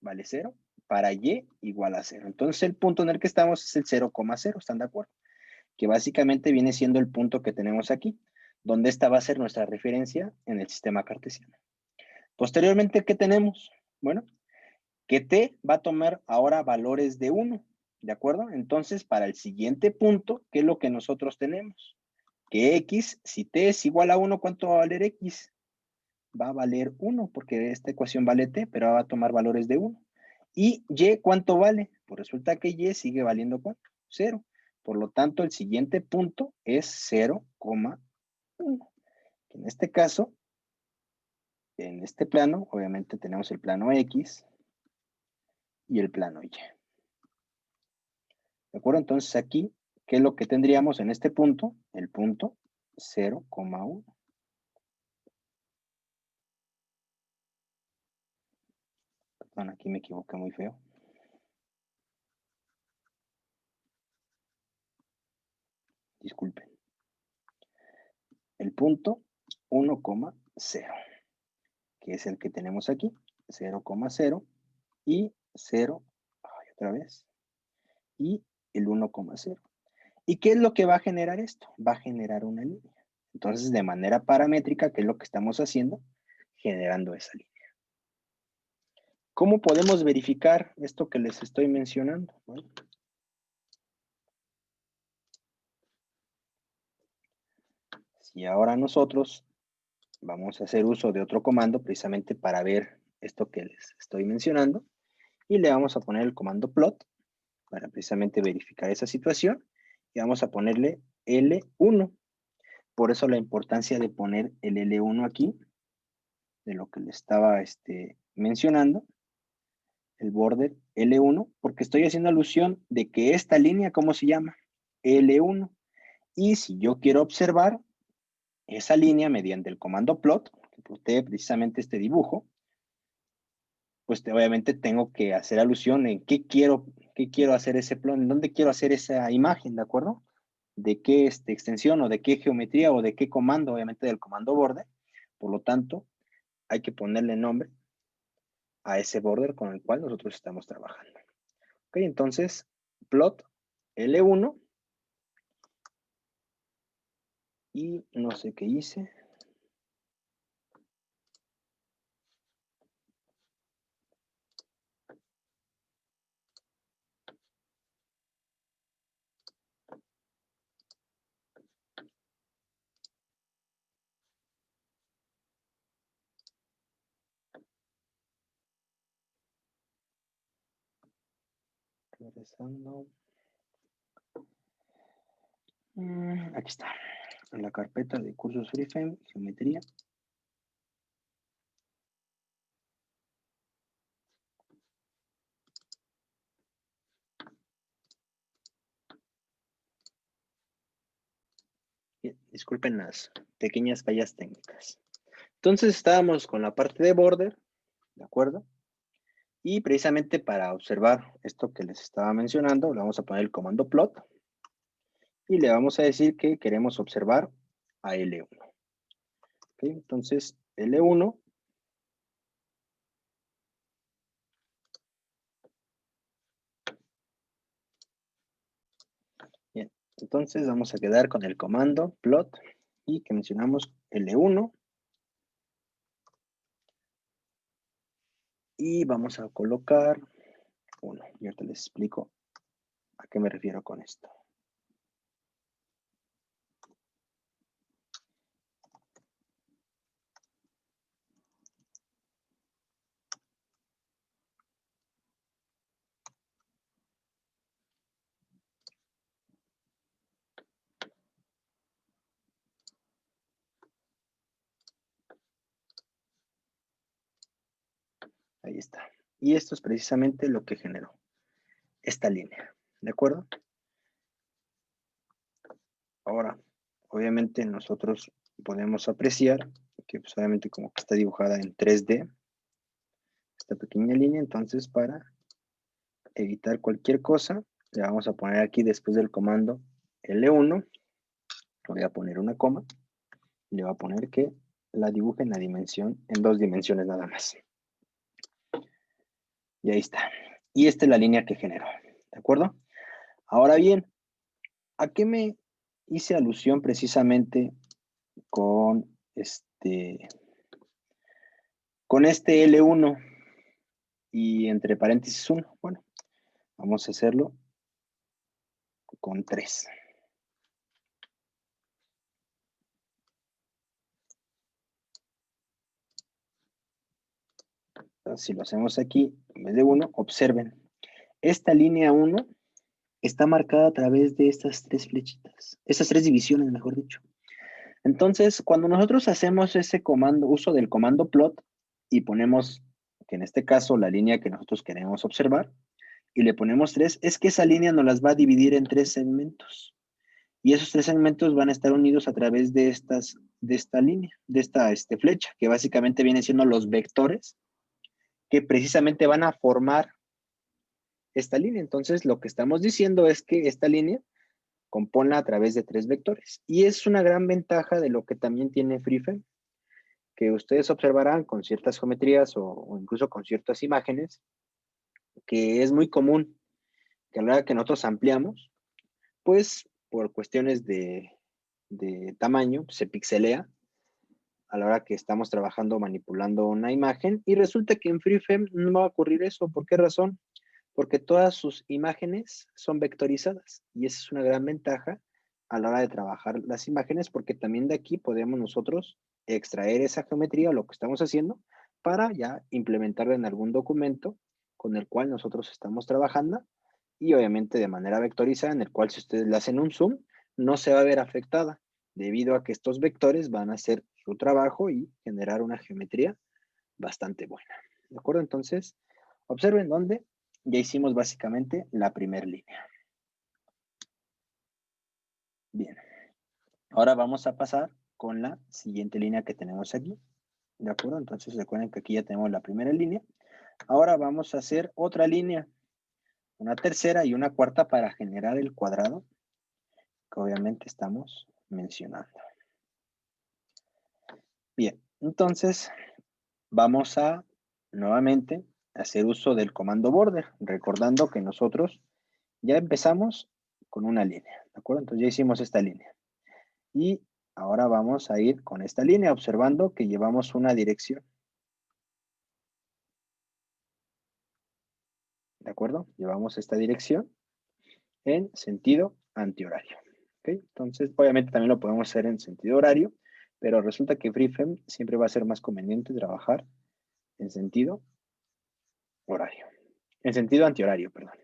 Vale 0 para y igual a 0. Entonces, el punto en el que estamos es el 0,0, ¿están de acuerdo? Que básicamente viene siendo el punto que tenemos aquí, donde esta va a ser nuestra referencia en el sistema cartesiano. Posteriormente, ¿qué tenemos? Bueno, que t va a tomar ahora valores de 1, ¿de acuerdo? Entonces, para el siguiente punto, ¿qué es lo que nosotros tenemos? Que x, si t es igual a 1, ¿cuánto va a valer x? Va a valer 1, porque esta ecuación vale t, pero va a tomar valores de 1. ¿Y y cuánto vale? Pues resulta que y sigue valiendo ¿cuánto? 0. Por lo tanto, el siguiente punto es 0,1. En este caso, en este plano, obviamente tenemos el plano X y el plano Y. ¿De acuerdo? Entonces aquí, ¿qué es lo que tendríamos en este punto? El punto 0,1. Perdón, aquí me equivoqué muy feo. Disculpen. El punto 1,0, que es el que tenemos aquí. 0,0 y 0, otra vez, y el 1,0. ¿Y qué es lo que va a generar esto? Va a generar una línea. Entonces, de manera paramétrica, ¿qué es lo que estamos haciendo? Generando esa línea. ¿Cómo podemos verificar esto que les estoy mencionando? Bueno, si ahora nosotros vamos a hacer uso de otro comando precisamente para ver esto que les estoy mencionando, y le vamos a poner el comando plot para precisamente verificar esa situación, y vamos a ponerle L1. Por eso la importancia de poner el L1 aquí, de lo que le estaba mencionando, el border L1, porque estoy haciendo alusión de que esta línea, ¿cómo se llama? L1. Y si yo quiero observar esa línea mediante el comando plot, que plotee precisamente este dibujo, pues obviamente tengo que hacer alusión en qué quiero hacer ese plot, en dónde quiero hacer esa imagen, ¿de acuerdo? De qué extensión o de qué geometría o de qué comando, obviamente del comando border. Por lo tanto, hay que ponerle nombre a ese border con el cual nosotros estamos trabajando. Ok, entonces, plot L1 y no sé qué hice. Regresando. Aquí está. En la carpeta de cursos FreeFrame, geometría. Bien, disculpen las pequeñas fallas técnicas. Entonces estábamos con la parte de border, ¿de acuerdo? Y precisamente para observar esto que les estaba mencionando, le vamos a poner el comando plot y le vamos a decir que queremos observar a L1. ¿Okay? Entonces, L1 bien, entonces vamos a quedar con el comando plot y que mencionamos L1 y vamos a colocar 1. Y ahorita les explico a qué me refiero con esto. está. Y esto es precisamente lo que generó esta línea, ¿de acuerdo? Ahora, obviamente nosotros podemos apreciar que pues, obviamente como que está dibujada en 3D, esta pequeña línea, entonces para evitar cualquier cosa, le vamos a poner aquí después del comando L1, voy a poner una coma, y le voy a poner que la dibuje en la dimensión, en 2 dimensiones nada más. Y ahí está. Y esta es la línea que generó, ¿de acuerdo? Ahora bien, ¿a qué me hice alusión precisamente con este L1 y entre paréntesis 1? Bueno, vamos a hacerlo con 3. Entonces, si lo hacemos aquí, en vez de 1, observen. Esta línea 1 está marcada a través de estas 3 flechitas. Estas 3 divisiones, mejor dicho. Entonces, cuando nosotros hacemos ese comando, uso del comando plot, y ponemos, que en este caso, la línea que nosotros queremos observar, y le ponemos 3, es que esa línea nos las va a dividir en 3 segmentos. Y esos 3 segmentos van a estar unidos a través de esta línea, de esta flecha, que básicamente vienen siendo los vectores que precisamente van a formar esta línea. Entonces, lo que estamos diciendo es que esta línea compone a través de 3 vectores. Y es una gran ventaja de lo que también tiene FreeFrame, que ustedes observarán con ciertas geometrías o incluso con ciertas imágenes, que es muy común que a la hora que nosotros ampliamos, pues por cuestiones de tamaño, se pixelea a la hora que estamos trabajando manipulando una imagen, y resulta que en FreeFrame no va a ocurrir eso. ¿Por qué razón? Porque todas sus imágenes son vectorizadas, y esa es una gran ventaja a la hora de trabajar las imágenes, porque también de aquí podemos nosotros extraer esa geometría o lo que estamos haciendo para ya implementarla en algún documento con el cual nosotros estamos trabajando, y obviamente de manera vectorizada, en el cual si ustedes le hacen un zoom, no se va a ver afectada, debido a que estos vectores van a hacer su trabajo y generar una geometría bastante buena. ¿De acuerdo? Entonces, observen dónde ya hicimos básicamente la primera línea. Bien. Ahora vamos a pasar con la siguiente línea que tenemos aquí. ¿De acuerdo? Entonces recuerden que aquí ya tenemos la primera línea. Ahora vamos a hacer otra línea, una tercera y una cuarta para generar el cuadrado que obviamente estamos mencionando. Bien, entonces vamos a nuevamente hacer uso del comando border, recordando que nosotros ya empezamos con una línea, ¿de acuerdo? Entonces ya hicimos esta línea. Y ahora vamos a ir con esta línea, observando que llevamos una dirección. ¿De acuerdo? Llevamos esta dirección en sentido antihorario. ¿Ok? Entonces, obviamente también lo podemos hacer en sentido horario, pero resulta que FreeFrame siempre va a ser más conveniente trabajar en sentido horario. En sentido antihorario, perdón.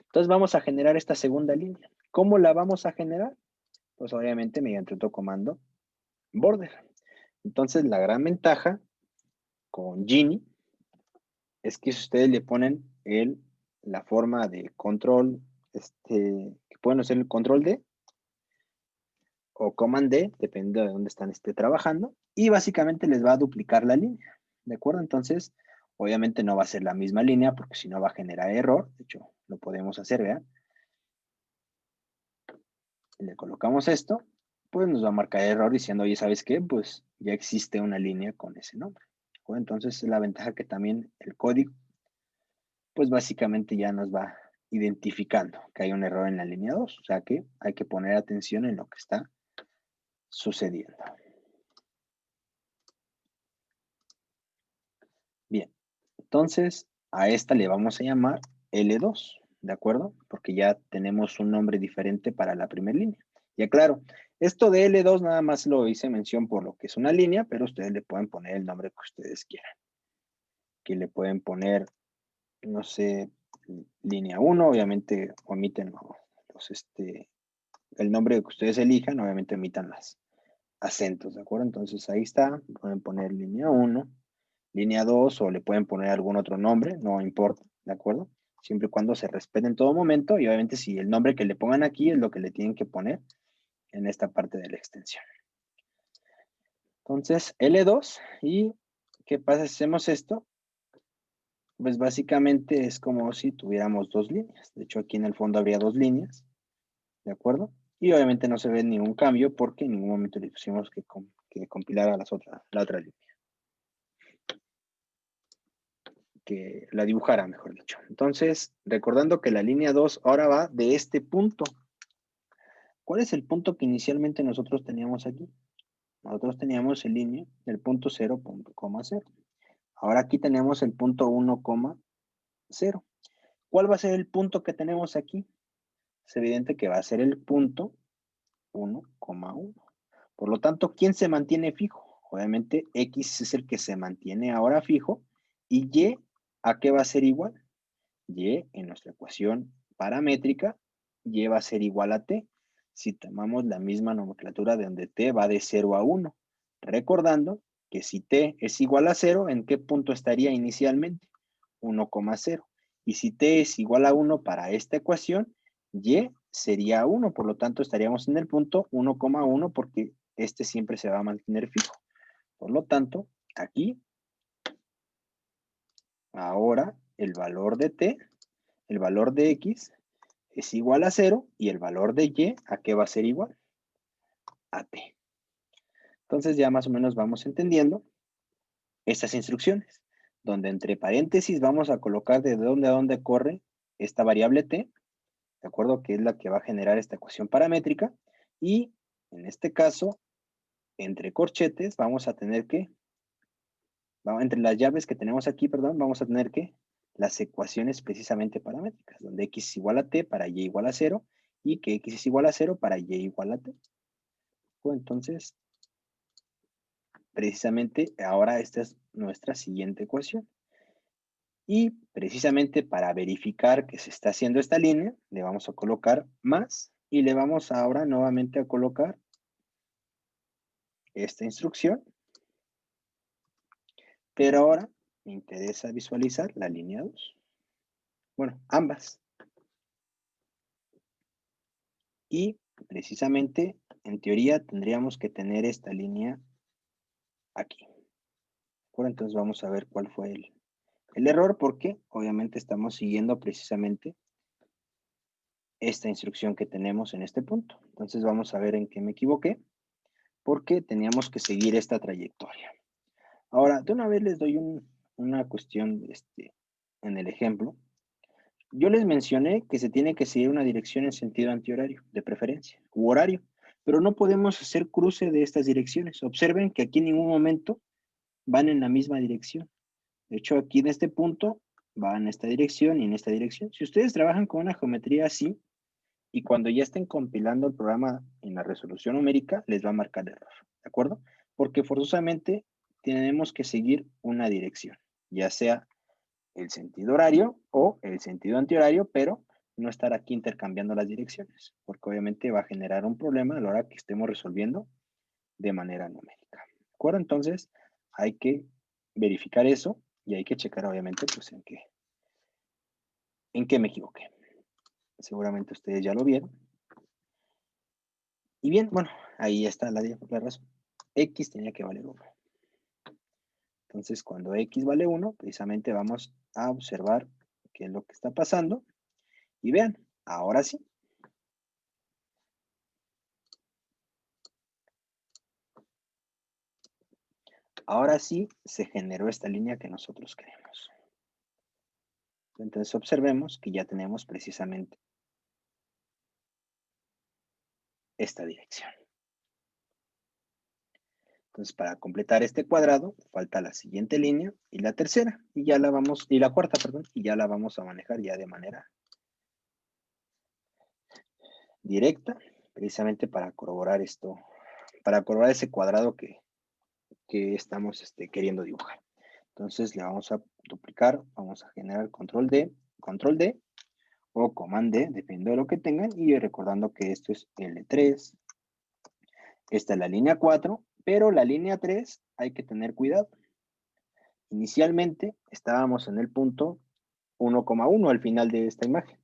Entonces vamos a generar esta segunda línea. ¿Cómo la vamos a generar? Pues obviamente mediante otro comando, border. Entonces la gran ventaja con Genie es que si ustedes le ponen la forma de control, que pueden hacer el control D o command D, dependiendo de dónde están trabajando, y básicamente les va a duplicar la línea, ¿de acuerdo? Entonces, obviamente no va a ser la misma línea, porque si no va a generar error. De hecho, lo podemos hacer, vean. Le colocamos esto, pues nos va a marcar error diciendo, oye, ¿sabes qué? Pues ya existe una línea con ese nombre. ¿De acuerdo? Entonces, la ventaja que también el código, pues básicamente ya nos va identificando que hay un error en la línea 2, o sea que hay que poner atención en lo que está sucediendo. Bien, entonces a esta le vamos a llamar L2, ¿de acuerdo? Porque ya tenemos un nombre diferente para la primera línea. Y aclaro, esto de L2 nada más lo hice mención por lo que es una línea, pero ustedes le pueden poner el nombre que ustedes quieran. Que le pueden poner, no sé, línea 1, obviamente omiten el nombre que ustedes elijan, obviamente omitan las acentos, ¿de acuerdo? Entonces ahí está, pueden poner línea 1, línea 2 o le pueden poner algún otro nombre, no importa, ¿de acuerdo? Siempre y cuando se respete en todo momento y obviamente si el nombre que le pongan aquí es lo que le tienen que poner en esta parte de la extensión. Entonces, L2, ¿y qué pasa si hacemos esto? Pues básicamente es como si tuviéramos dos líneas. De hecho, aquí en el fondo habría dos líneas, ¿de acuerdo? Y obviamente no se ve ningún cambio porque en ningún momento le pusimos que compilar a la otra línea. Que la dibujara, mejor dicho. Entonces, recordando que la línea 2 ahora va de este punto. ¿Cuál es el punto que inicialmente nosotros teníamos aquí? Nosotros teníamos el línea del punto 0, coma 0. Ahora aquí tenemos el punto 1,0. ¿Cuál va a ser el punto que tenemos aquí? Es evidente que va a ser el punto 1,1. Por lo tanto, ¿quién se mantiene fijo? Obviamente, X es el que se mantiene ahora fijo. ¿Y Y a qué va a ser igual? Y en nuestra ecuación paramétrica, Y va a ser igual a T. Si tomamos la misma nomenclatura de donde T va de 0 a 1. Recordando que si T es igual a 0, ¿en qué punto estaría inicialmente? 1,0. Y si T es igual a 1 para esta ecuación, Y sería 1. Por lo tanto, estaríamos en el punto 1,1 porque este siempre se va a mantener fijo. Por lo tanto, aquí, ahora, el valor de T, el valor de X, es igual a 0 y el valor de Y, ¿a qué va a ser igual? A T. Entonces ya más o menos vamos entendiendo estas instrucciones, donde entre paréntesis vamos a colocar de dónde a dónde corre esta variable T, ¿de acuerdo? Que es la que va a generar esta ecuación paramétrica. Y en este caso, entre corchetes vamos a tener que, entre las llaves que tenemos aquí, perdón, vamos a tener que las ecuaciones precisamente paramétricas, donde X es igual a T para Y igual a 0 y que X es igual a 0 para Y igual a T. Entonces, precisamente ahora esta es nuestra siguiente ecuación. Y precisamente para verificar que se está haciendo esta línea, le vamos a colocar más y le vamos ahora nuevamente a colocar esta instrucción. Pero ahora me interesa visualizar la línea 2. Bueno, ambas. Y precisamente, en teoría, tendríamos que tener esta línea aquí. Bueno, entonces vamos a ver cuál fue el error, porque obviamente estamos siguiendo precisamente esta instrucción que tenemos en este punto. Entonces vamos a ver en qué me equivoqué, porque teníamos que seguir esta trayectoria. Ahora, de una vez les doy una cuestión en el ejemplo. Yo les mencioné que se tiene que seguir una dirección en sentido antihorario, de preferencia, u horario, pero no podemos hacer cruce de estas direcciones. Observen que aquí en ningún momento van en la misma dirección. De hecho, aquí en este punto va en esta dirección y en esta dirección. Si ustedes trabajan con una geometría así, y cuando ya estén compilando el programa en la resolución numérica, les va a marcar error, ¿de acuerdo? Porque forzosamente tenemos que seguir una dirección, ya sea el sentido horario o el sentido antihorario, pero no estar aquí intercambiando las direcciones, porque obviamente va a generar un problema a la hora que estemos resolviendo de manera numérica, ¿de acuerdo? Entonces, hay que verificar eso y hay que checar obviamente pues en qué me equivoqué. Seguramente ustedes ya lo vieron. Y bien, bueno, ahí está la razón. X tenía que valer 1. Entonces, cuando X vale 1, precisamente vamos a observar qué es lo que está pasando. Y vean, ahora sí. Ahora sí se generó esta línea que nosotros queremos. Entonces, observemos que ya tenemos precisamente esta dirección. Entonces, para completar este cuadrado, falta la siguiente línea y la tercera, y ya la vamos, y la cuarta, perdón, y ya la vamos a manejar ya de manera directa, precisamente para corroborar esto, para corroborar ese cuadrado que estamos queriendo dibujar. Entonces, le vamos a duplicar, vamos a generar control D o command D, dependiendo de lo que tengan, y recordando que esto es L3, esta es la línea 4, pero la línea 3 hay que tener cuidado, Inicialmente estábamos en el punto 1,1 al final de esta imagen.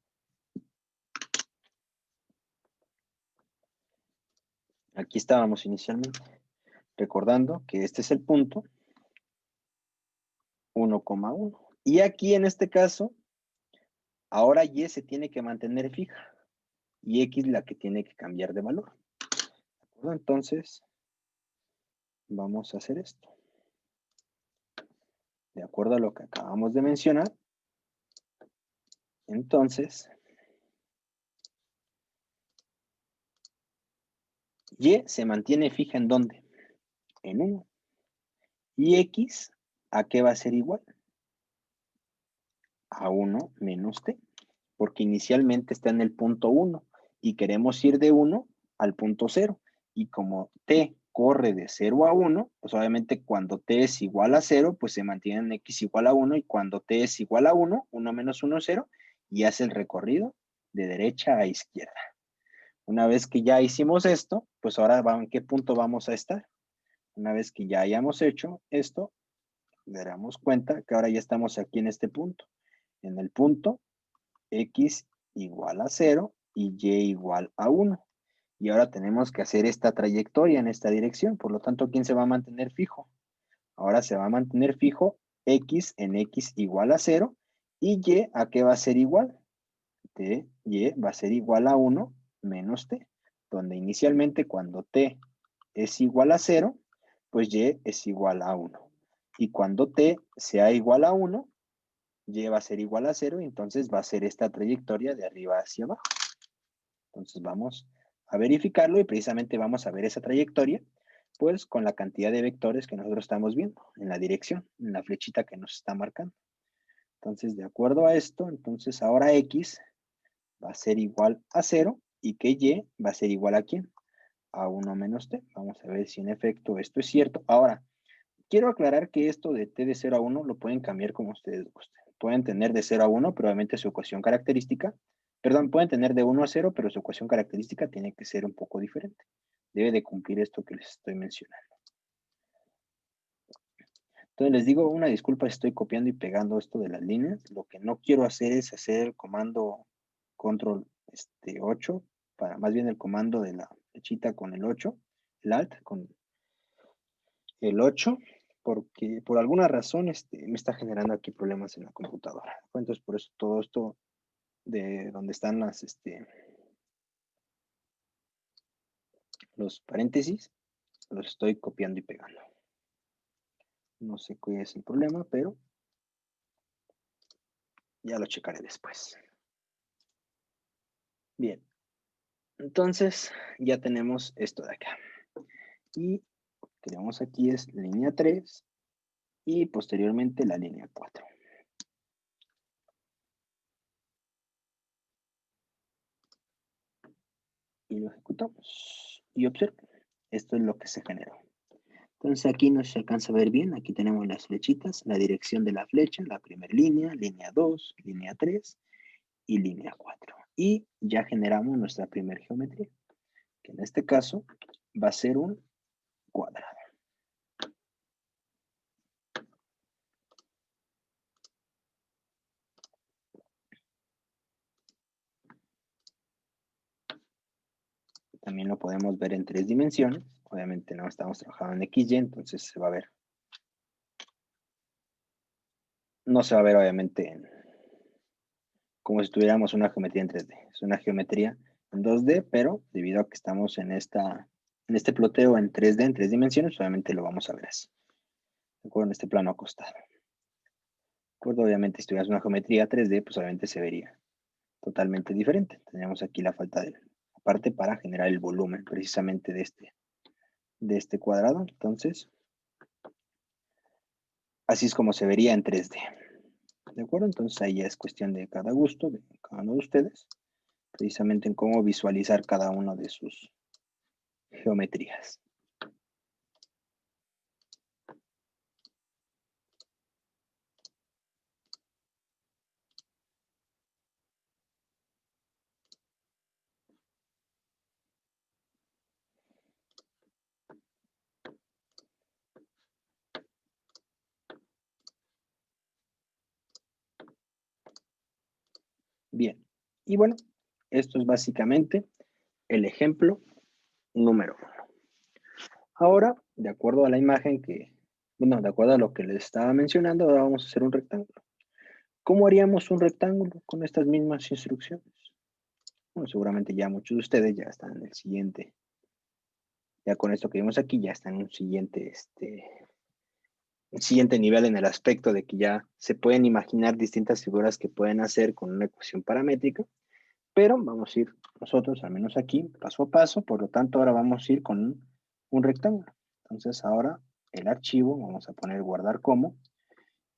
Aquí estábamos inicialmente, recordando que este es el punto 1,1. Y aquí en este caso, ahora Y se tiene que mantener fija y X la que tiene que cambiar de valor. ¿De acuerdo? Entonces, vamos a hacer esto. De acuerdo a lo que acabamos de mencionar, entonces, Y se mantiene fija ¿en dónde? En 1. Y X, ¿a qué va a ser igual? A 1 menos T, porque inicialmente está en el punto 1 y queremos ir de 1 al punto 0. Y como T corre de 0 a 1, pues obviamente cuando T es igual a 0, pues se mantiene en X igual a 1, y cuando T es igual a 1, 1 menos 1 es 0, y hace el recorrido de derecha a izquierda. Una vez que ya hicimos esto, pues ahora ¿en qué punto vamos a estar? Una vez que ya hayamos hecho esto, nos daremos cuenta que ahora ya estamos aquí en este punto. En el punto X igual a 0 y Y igual a 1. Y ahora tenemos que hacer esta trayectoria en esta dirección. Por lo tanto, ¿quién se va a mantener fijo? Ahora se va a mantener fijo X en X igual a 0. ¿Y Y a qué va a ser igual? Y va a ser igual a 1 menos T. Donde inicialmente cuando T es igual a 0, pues Y es igual a 1. Y cuando T sea igual a 1, Y va a ser igual a 0, y entonces va a ser esta trayectoria de arriba hacia abajo. Entonces vamos a verificarlo y precisamente vamos a ver esa trayectoria, pues con la cantidad de vectores que nosotros estamos viendo en la dirección, en la flechita que nos está marcando. Entonces, de acuerdo a esto, entonces ahora X va a ser igual a 0 y que Y va a ser igual a ¿quién? A 1 menos T. Vamos a ver si en efecto esto es cierto. Ahora, quiero aclarar que esto de T de 0 a 1 lo pueden cambiar como ustedes gusten. Pueden tener de 0 a 1, pero obviamente su ecuación característica, perdón, pueden tener de 1 a 0, pero su ecuación característica tiene que ser un poco diferente. Debe de cumplir esto que les estoy mencionando. Entonces les digo una disculpa, estoy copiando y pegando esto de las líneas. Lo que no quiero hacer es hacer el comando control 8, para más bien el comando de la flechita con el 8, el alt con el 8, porque por alguna razón me está generando aquí problemas en la computadora. Entonces por eso todo esto de donde están los paréntesis, los estoy copiando y pegando. No sé cuál es el problema, pero ya lo checaré después. Bien, entonces ya tenemos esto de acá. Y lo que tenemos aquí es línea 3 y posteriormente la línea 4. Y lo ejecutamos. Y observen, esto es lo que se generó. Entonces aquí no se alcanza a ver bien, aquí tenemos las flechitas, la dirección de la flecha, la primera línea 2, línea 3 y línea 4. Y ya generamos nuestra primera geometría, que en este caso va a ser un cuadrado. También lo podemos ver en 3 dimensiones. Obviamente no estamos trabajando en XY, entonces se va a ver. No se va a ver obviamente como si tuviéramos una geometría en 3D. Es una geometría en 2D, pero debido a que estamos en este ploteo en 3D, en 3 dimensiones, obviamente lo vamos a ver así. ¿De acuerdo? En este plano acostado. ¿De acuerdo? Obviamente si tuvieras una geometría 3D, pues obviamente se vería totalmente diferente. Tenemos aquí la falta de la parte para generar el volumen precisamente de este cuadrado. Entonces, así es como se vería en 3D. ¿De acuerdo? Entonces ahí ya es cuestión de cada gusto, de cada uno de ustedes, precisamente en cómo visualizar cada una de sus geometrías. Y bueno, esto es básicamente el ejemplo número 1. Ahora, de acuerdo a la imagen de acuerdo a lo que les estaba mencionando, ahora vamos a hacer un rectángulo. ¿Cómo haríamos un rectángulo con estas mismas instrucciones? Bueno, seguramente ya muchos de ustedes ya están en el siguiente. Ya con esto que vimos aquí, ya está en un siguiente nivel en el aspecto de que ya se pueden imaginar distintas figuras que pueden hacer con una ecuación paramétrica, pero vamos a ir nosotros, al menos aquí, paso a paso, por lo tanto ahora vamos a ir con un rectángulo. Entonces ahora el archivo, vamos a poner guardar como,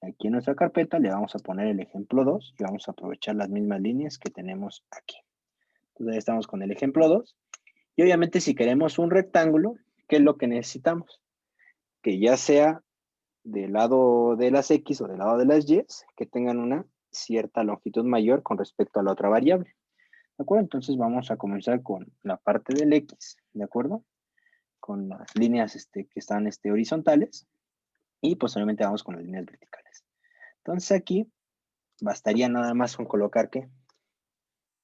aquí en nuestra carpeta le vamos a poner el ejemplo 2 y vamos a aprovechar las mismas líneas que tenemos aquí. Entonces ahí estamos con el ejemplo 2. Y obviamente si queremos un rectángulo, ¿qué es lo que necesitamos? Que ya sea del lado de las X o del lado de las Y, que tengan una cierta longitud mayor con respecto a la otra variable. ¿De acuerdo? Entonces vamos a comenzar con la parte del X, ¿de acuerdo? Con las líneas que están horizontales y posteriormente vamos con las líneas verticales. Entonces aquí bastaría nada más con colocar, ¿qué?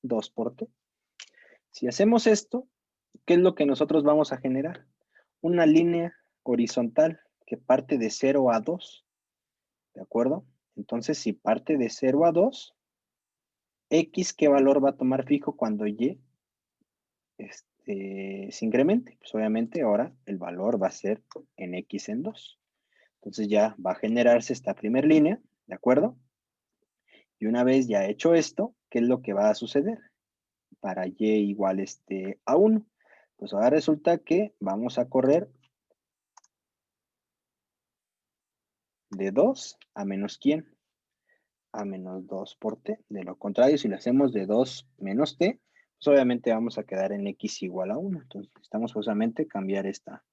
2 por T. Si hacemos esto, ¿qué es lo que nosotros vamos a generar? Una línea horizontal que parte de 0 a 2, ¿de acuerdo? Entonces, si parte de 0 a 2, X, ¿qué valor va a tomar fijo cuando Y se incremente? Pues obviamente ahora el valor va a ser en X en 2. Entonces ya va a generarse esta primera línea, ¿de acuerdo? Y una vez ya hecho esto, ¿qué es lo que va a suceder? Para Y igual a 1. Pues ahora resulta que vamos a correr de 2 a menos ¿quién? A menos 2 por T. De lo contrario, si lo hacemos de 2 menos T, pues obviamente vamos a quedar en X igual a 1. Entonces necesitamos justamente cambiar esta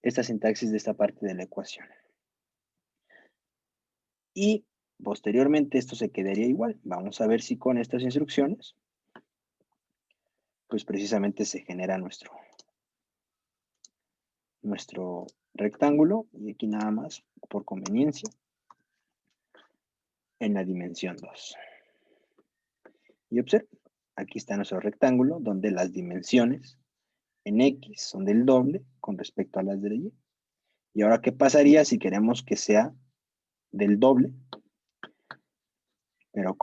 sintaxis de esta parte de la ecuación. Y posteriormente esto se quedaría igual. Vamos a ver si con estas instrucciones, pues precisamente se genera nuestro rectángulo. Y aquí nada más, por conveniencia, en la dimensión 2. Y observen, aquí está nuestro rectángulo, donde las dimensiones en X son del doble con respecto a las de Y. Y ahora, ¿qué pasaría si queremos que sea del doble? Pero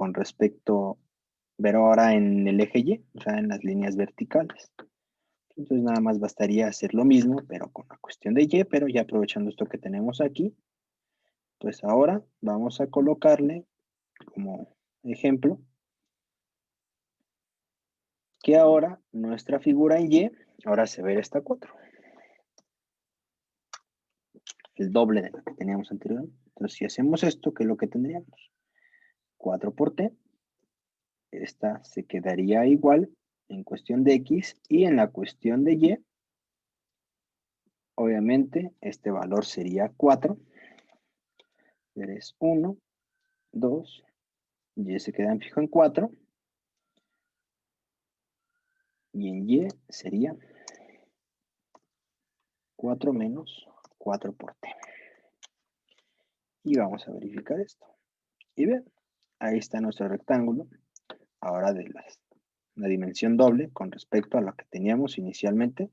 ahora en el eje Y, o sea, en las líneas verticales. Entonces nada más bastaría hacer lo mismo, pero con la cuestión de Y, pero ya aprovechando esto que tenemos aquí, pues ahora vamos a colocarle como ejemplo que ahora nuestra figura en Y, ahora se ve esta 4. El doble de lo que teníamos anteriormente. Entonces si hacemos esto, ¿qué es lo que tendríamos? 4 por T. Esta se quedaría igual en cuestión de X y en la cuestión de Y, obviamente, este valor sería 4. Es 1, 2, Y se queda en fijo en 4. Y en Y sería 4 menos 4 por T. Y vamos a verificar esto. Y vean, ahí está nuestro rectángulo. Ahora de la dimensión doble con respecto a la que teníamos inicialmente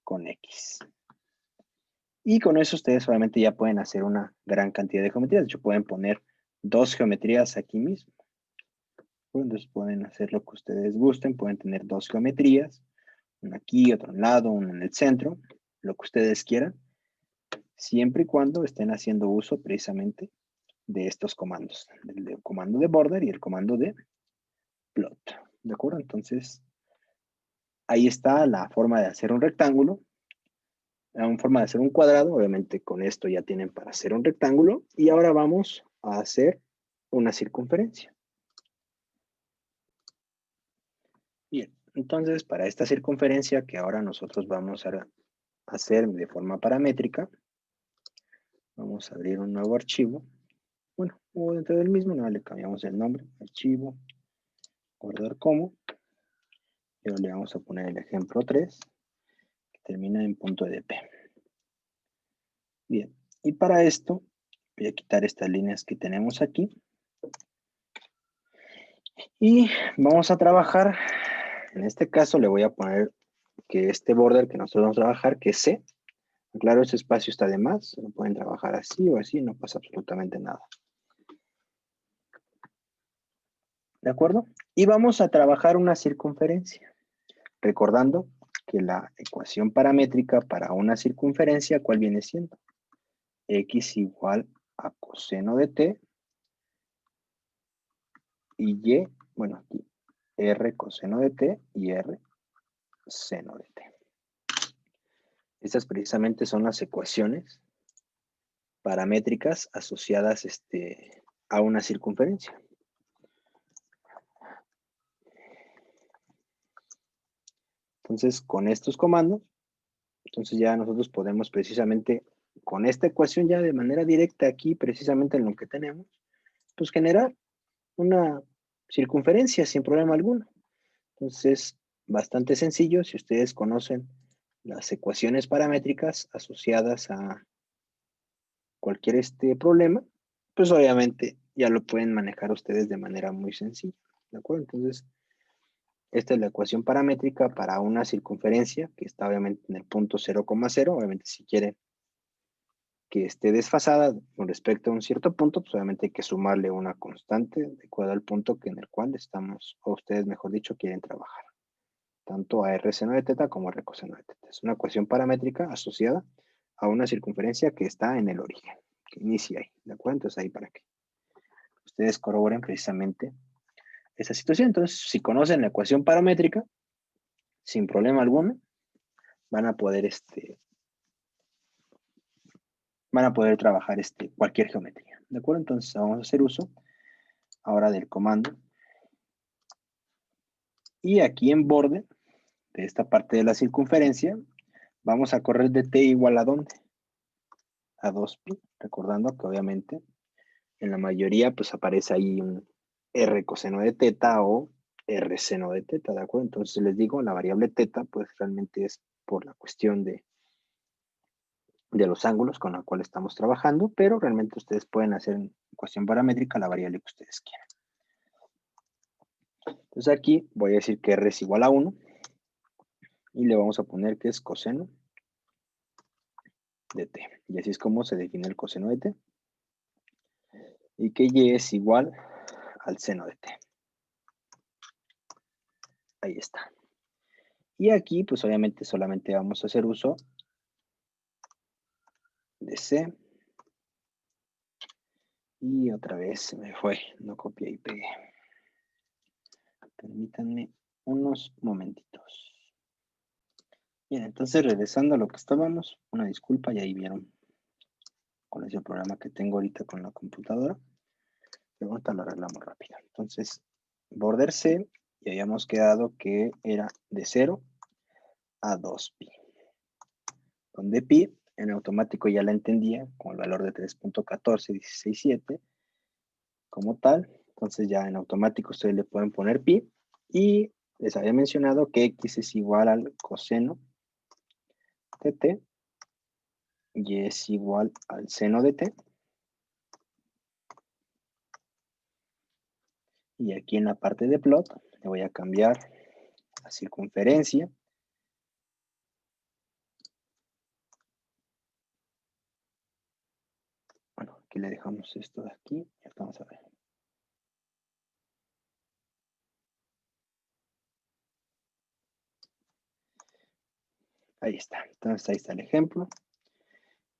con X. Y con eso ustedes solamente ya pueden hacer una gran cantidad de geometrías. De hecho, pueden poner 2 geometrías aquí mismo. Entonces pueden hacer lo que ustedes gusten. Pueden tener 2 geometrías. Una aquí, otra a un lado, una en el centro. Lo que ustedes quieran. Siempre y cuando estén haciendo uso precisamente de estos comandos. El comando de border y el comando de plot. ¿De acuerdo? Entonces, ahí está la forma de hacer un rectángulo. La forma de hacer un cuadrado. Obviamente con esto ya tienen para hacer un rectángulo. Y ahora vamos a hacer una circunferencia. Bien, entonces para esta circunferencia que ahora nosotros vamos a hacer de forma paramétrica, vamos a abrir un nuevo archivo. Bueno, o dentro del mismo, no le cambiamos el nombre, archivo, guardar como. Y ahora le vamos a poner el ejemplo 3, que termina en .edp. Bien, y para esto voy a quitar estas líneas que tenemos aquí. Y vamos a trabajar, en este caso le voy a poner que este border que nosotros vamos a trabajar, que es C. Claro, ese espacio está de más, lo pueden trabajar así o así, no pasa absolutamente nada. ¿De acuerdo? Y vamos a trabajar una circunferencia. Recordando que la ecuación paramétrica para una circunferencia, ¿cuál viene siendo? X igual a coseno de t y y, bueno, aquí r coseno de t y r seno de t. Estas precisamente son las ecuaciones paramétricas asociadas a una circunferencia. Entonces, con estos comandos, entonces ya nosotros podemos precisamente, con esta ecuación ya de manera directa aquí, precisamente en lo que tenemos, pues generar una circunferencia sin problema alguno. Entonces, bastante sencillo si ustedes conocen las ecuaciones paramétricas asociadas a cualquier problema, pues obviamente ya lo pueden manejar ustedes de manera muy sencilla, ¿de acuerdo? Entonces, esta es la ecuación paramétrica para una circunferencia que está obviamente en el punto 0,0. Obviamente si quieren que esté desfasada con respecto a un cierto punto, pues obviamente hay que sumarle una constante de acuerdo al punto en el cual estamos, o ustedes mejor dicho, quieren trabajar. Tanto a r seno de teta como a r coseno de teta. Es una ecuación paramétrica asociada a una circunferencia que está en el origen, que inicia ahí, ¿de acuerdo? Entonces ahí para que ustedes corroboren precisamente esa situación. Entonces, si conocen la ecuación paramétrica, sin problema alguno, van a poder trabajar cualquier geometría, ¿de acuerdo? Entonces vamos a hacer uso ahora del comando. Y aquí en borde de esta parte de la circunferencia, vamos a correr de t igual a ¿dónde? A 2pi, recordando que obviamente en la mayoría pues aparece ahí un r coseno de teta o r seno de teta, ¿de acuerdo? Entonces les digo, la variable teta pues realmente es por la cuestión de los ángulos con la cual estamos trabajando, pero realmente ustedes pueden hacer en ecuación paramétrica la variable que ustedes quieran. Entonces aquí voy a decir que r es igual a 1 y le vamos a poner que es coseno de t. Y así es como se define el coseno de t. Y que y es igual al seno de t. Ahí está. Y aquí, pues obviamente solamente vamos a hacer uso de c. Y otra vez se me fue, no copié y pegué. Permítanme unos momentitos. Bien, entonces regresando a lo que estábamos, una disculpa, ya ahí vieron cuál es el programa que tengo ahorita con la computadora. Pero ahorita lo arreglamos rápido. Entonces, border C, y habíamos quedado que era de 0 a 2pi. Donde pi en automático ya la entendía con el valor de 3.14167 como tal. Entonces ya en automático ustedes le pueden poner pi. Y les había mencionado que x es igual al coseno de t y es igual al seno de t. Y aquí en la parte de plot le voy a cambiar la circunferencia. Bueno, aquí le dejamos esto de aquí. Ya vamos a ver. Ahí está. Entonces ahí está el ejemplo.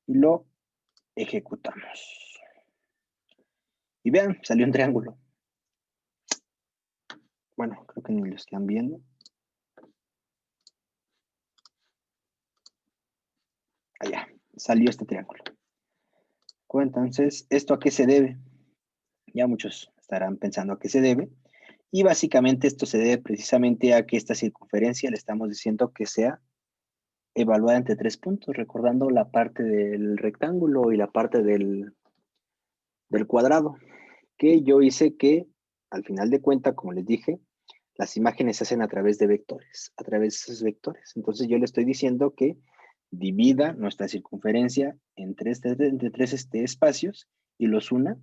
Y lo ejecutamos. Y vean, salió un triángulo. Bueno, creo que ni lo están viendo. Allá, salió este triángulo. Entonces, ¿esto a qué se debe? Ya muchos estarán pensando a qué se debe. Y básicamente esto se debe precisamente a que esta circunferencia le estamos diciendo que sea evaluada entre 3 puntos, recordando la parte del rectángulo y la parte del cuadrado, que yo hice que, al final de cuentas, como les dije, las imágenes se hacen a través de vectores, a través de esos vectores. Entonces yo le estoy diciendo que divida nuestra circunferencia entre tres espacios y los una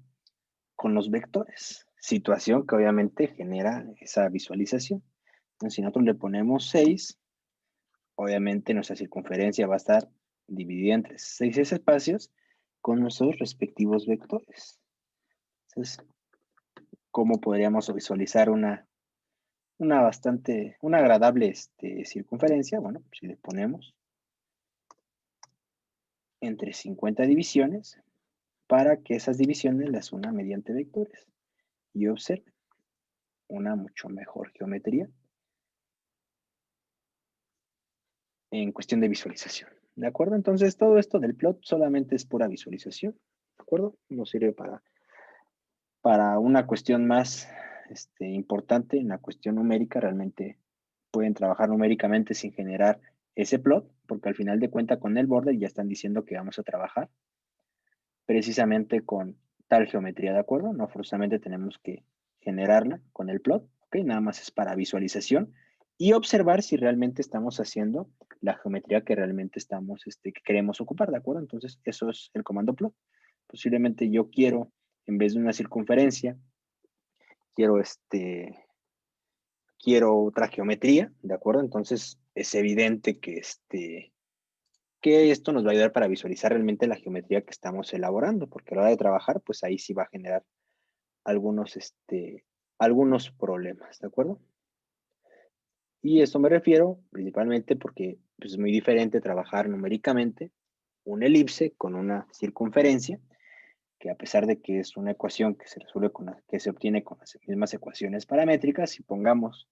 con los vectores. situación que obviamente genera esa visualización. Entonces, si nosotros le ponemos 6, obviamente nuestra circunferencia va a estar dividida entre 6 espacios con nuestros respectivos vectores. Entonces, ¿cómo podríamos visualizar una agradable circunferencia? Bueno, si le ponemos entre 50 divisiones para que esas divisiones las una mediante vectores. Y observen una mucho mejor geometría en cuestión de visualización. ¿De acuerdo? Entonces, todo esto del plot solamente es pura visualización. ¿De acuerdo? Nos sirve para una cuestión más importante, en la cuestión numérica. Realmente pueden trabajar numéricamente sin generar ese plot, porque al final de cuentas con el border ya están diciendo que vamos a trabajar precisamente con tal geometría, ¿de acuerdo? No forzosamente tenemos que generarla con el plot, ¿ok? Nada más es para visualización y observar si realmente estamos haciendo la geometría que realmente estamos, que queremos ocupar, ¿de acuerdo? Entonces, eso es el comando plot. Posiblemente yo quiero, en vez de una circunferencia, quiero otra geometría, ¿de acuerdo? Entonces, es evidente que que esto nos va a ayudar para visualizar realmente la geometría que estamos elaborando, porque a la hora de trabajar, pues ahí sí va a generar algunos, algunos problemas, ¿de acuerdo? Y esto me refiero principalmente porque pues, es muy diferente trabajar numéricamente un elipse con una circunferencia, que a pesar de que es una ecuación que se resuelve que se obtiene con las mismas ecuaciones paramétricas, si pongamos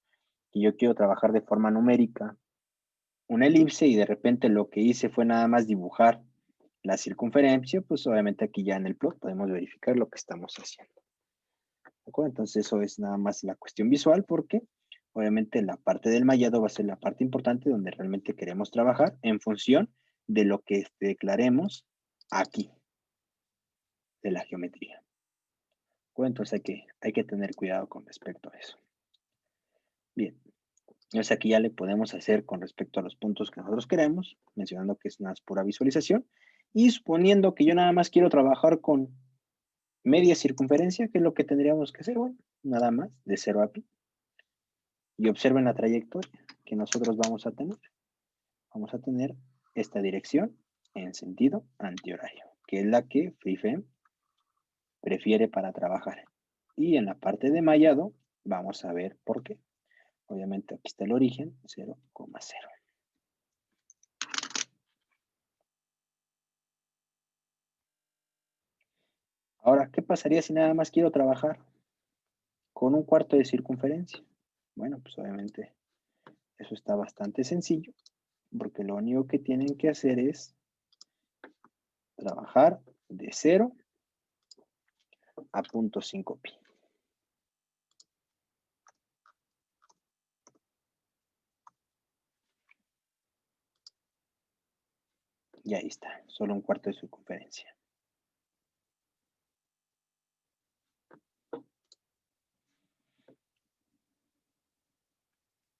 que yo quiero trabajar de forma numérica una elipse y de repente lo que hice fue nada más dibujar la circunferencia, pues obviamente aquí ya en el plot podemos verificar lo que estamos haciendo. ¿De acuerdo? Entonces eso es nada más la cuestión visual porque obviamente la parte del mallado va a ser la parte importante donde realmente queremos trabajar en función de lo que declaremos aquí, de la geometría. Bueno, entonces hay que tener cuidado con respecto a eso. Bien, entonces aquí ya le podemos hacer con respecto a los puntos que nosotros queremos, mencionando que es una pura visualización, y suponiendo que yo nada más quiero trabajar con media circunferencia, que es lo que tendríamos que hacer, bueno, nada más, de 0 a pi. Y observen la trayectoria que nosotros vamos a tener. Vamos a tener esta dirección en sentido antihorario, que es la que FreeFrame prefiere para trabajar. Y en la parte de mallado, vamos a ver por qué. Obviamente aquí está el origen, 0,0. Ahora, ¿qué pasaría si nada más quiero trabajar con un cuarto de circunferencia? Bueno, pues obviamente eso está bastante sencillo, porque lo único que tienen que hacer es trabajar de 0 a 0.5 pi. Y ahí está, solo un cuarto de circunferencia.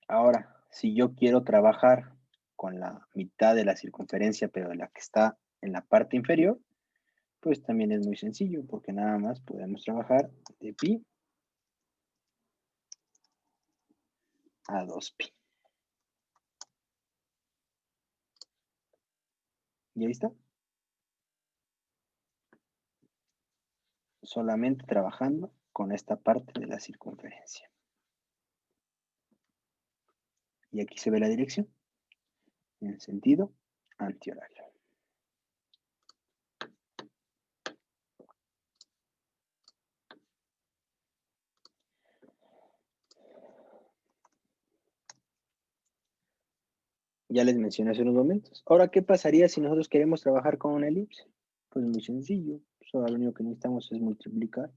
Ahora, si yo quiero trabajar con la mitad de la circunferencia, pero de la que está en la parte inferior, pues también es muy sencillo, porque nada más podemos trabajar de pi a 2pi. Y ahí está. Solamente trabajando con esta parte de la circunferencia. Y aquí se ve la dirección en sentido antihorario. Ya les mencioné hace unos momentos. Ahora, ¿qué pasaría si nosotros queremos trabajar con una elipse? Pues muy sencillo. Solo lo único que necesitamos es multiplicar,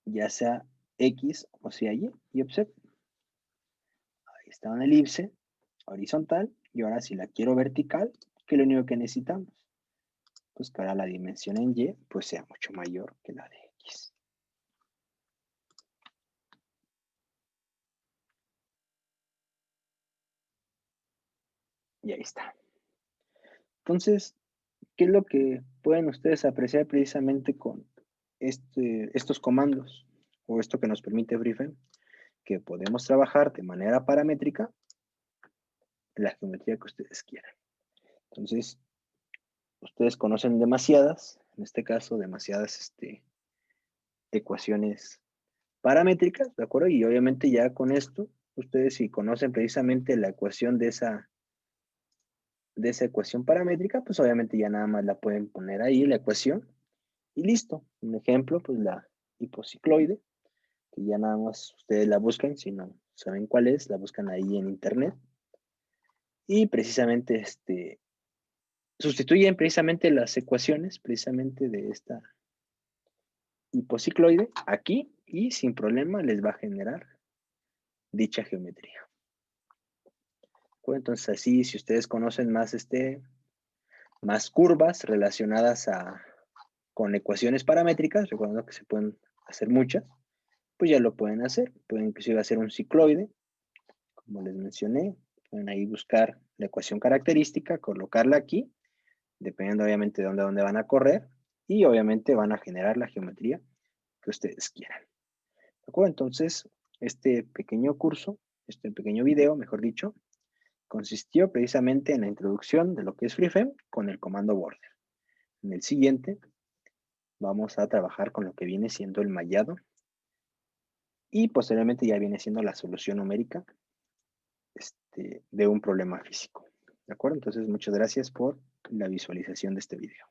ya sea X o sea Y. Y observen, ahí está una elipse horizontal. Y ahora si la quiero vertical, ¿qué es lo único que necesitamos? Pues que ahora la dimensión en Y pues sea mucho mayor que la de X. Y ahí está. Entonces, ¿Qué es lo que pueden ustedes apreciar precisamente con estos comandos o esto que nos permite FreeFrame? Que podemos trabajar de manera paramétrica la geometría que ustedes quieran. Entonces, ustedes conocen demasiadas, en este caso, demasiadas ecuaciones paramétricas, ¿de acuerdo? Y obviamente ya con esto, ustedes si conocen precisamente la ecuación de esa ecuación paramétrica, pues obviamente ya nada más la pueden poner ahí, la ecuación, y listo. Un ejemplo, pues la hipocicloide, que ya nada más ustedes la buscan, si no saben cuál es, la buscan ahí en internet. Y precisamente sustituyen precisamente las ecuaciones, precisamente de esta hipocicloide aquí, y sin problema les va a generar dicha geometría. Entonces así, si ustedes conocen más, más curvas relacionadas con ecuaciones paramétricas, recordando que se pueden hacer muchas, pues ya lo pueden hacer. Pueden inclusive hacer un cicloide, como les mencioné. Pueden ahí buscar la ecuación característica, colocarla aquí, dependiendo obviamente de dónde van a correr, y obviamente van a generar la geometría que ustedes quieran. ¿De acuerdo? Entonces, este pequeño curso, este pequeño video, mejor dicho, consistió precisamente en la introducción de lo que es FreeFrame con el comando border. En el siguiente vamos a trabajar con lo que viene siendo el mallado y posteriormente ya viene siendo la solución numérica de un problema físico. ¿De acuerdo? Entonces, muchas gracias por la visualización de este video.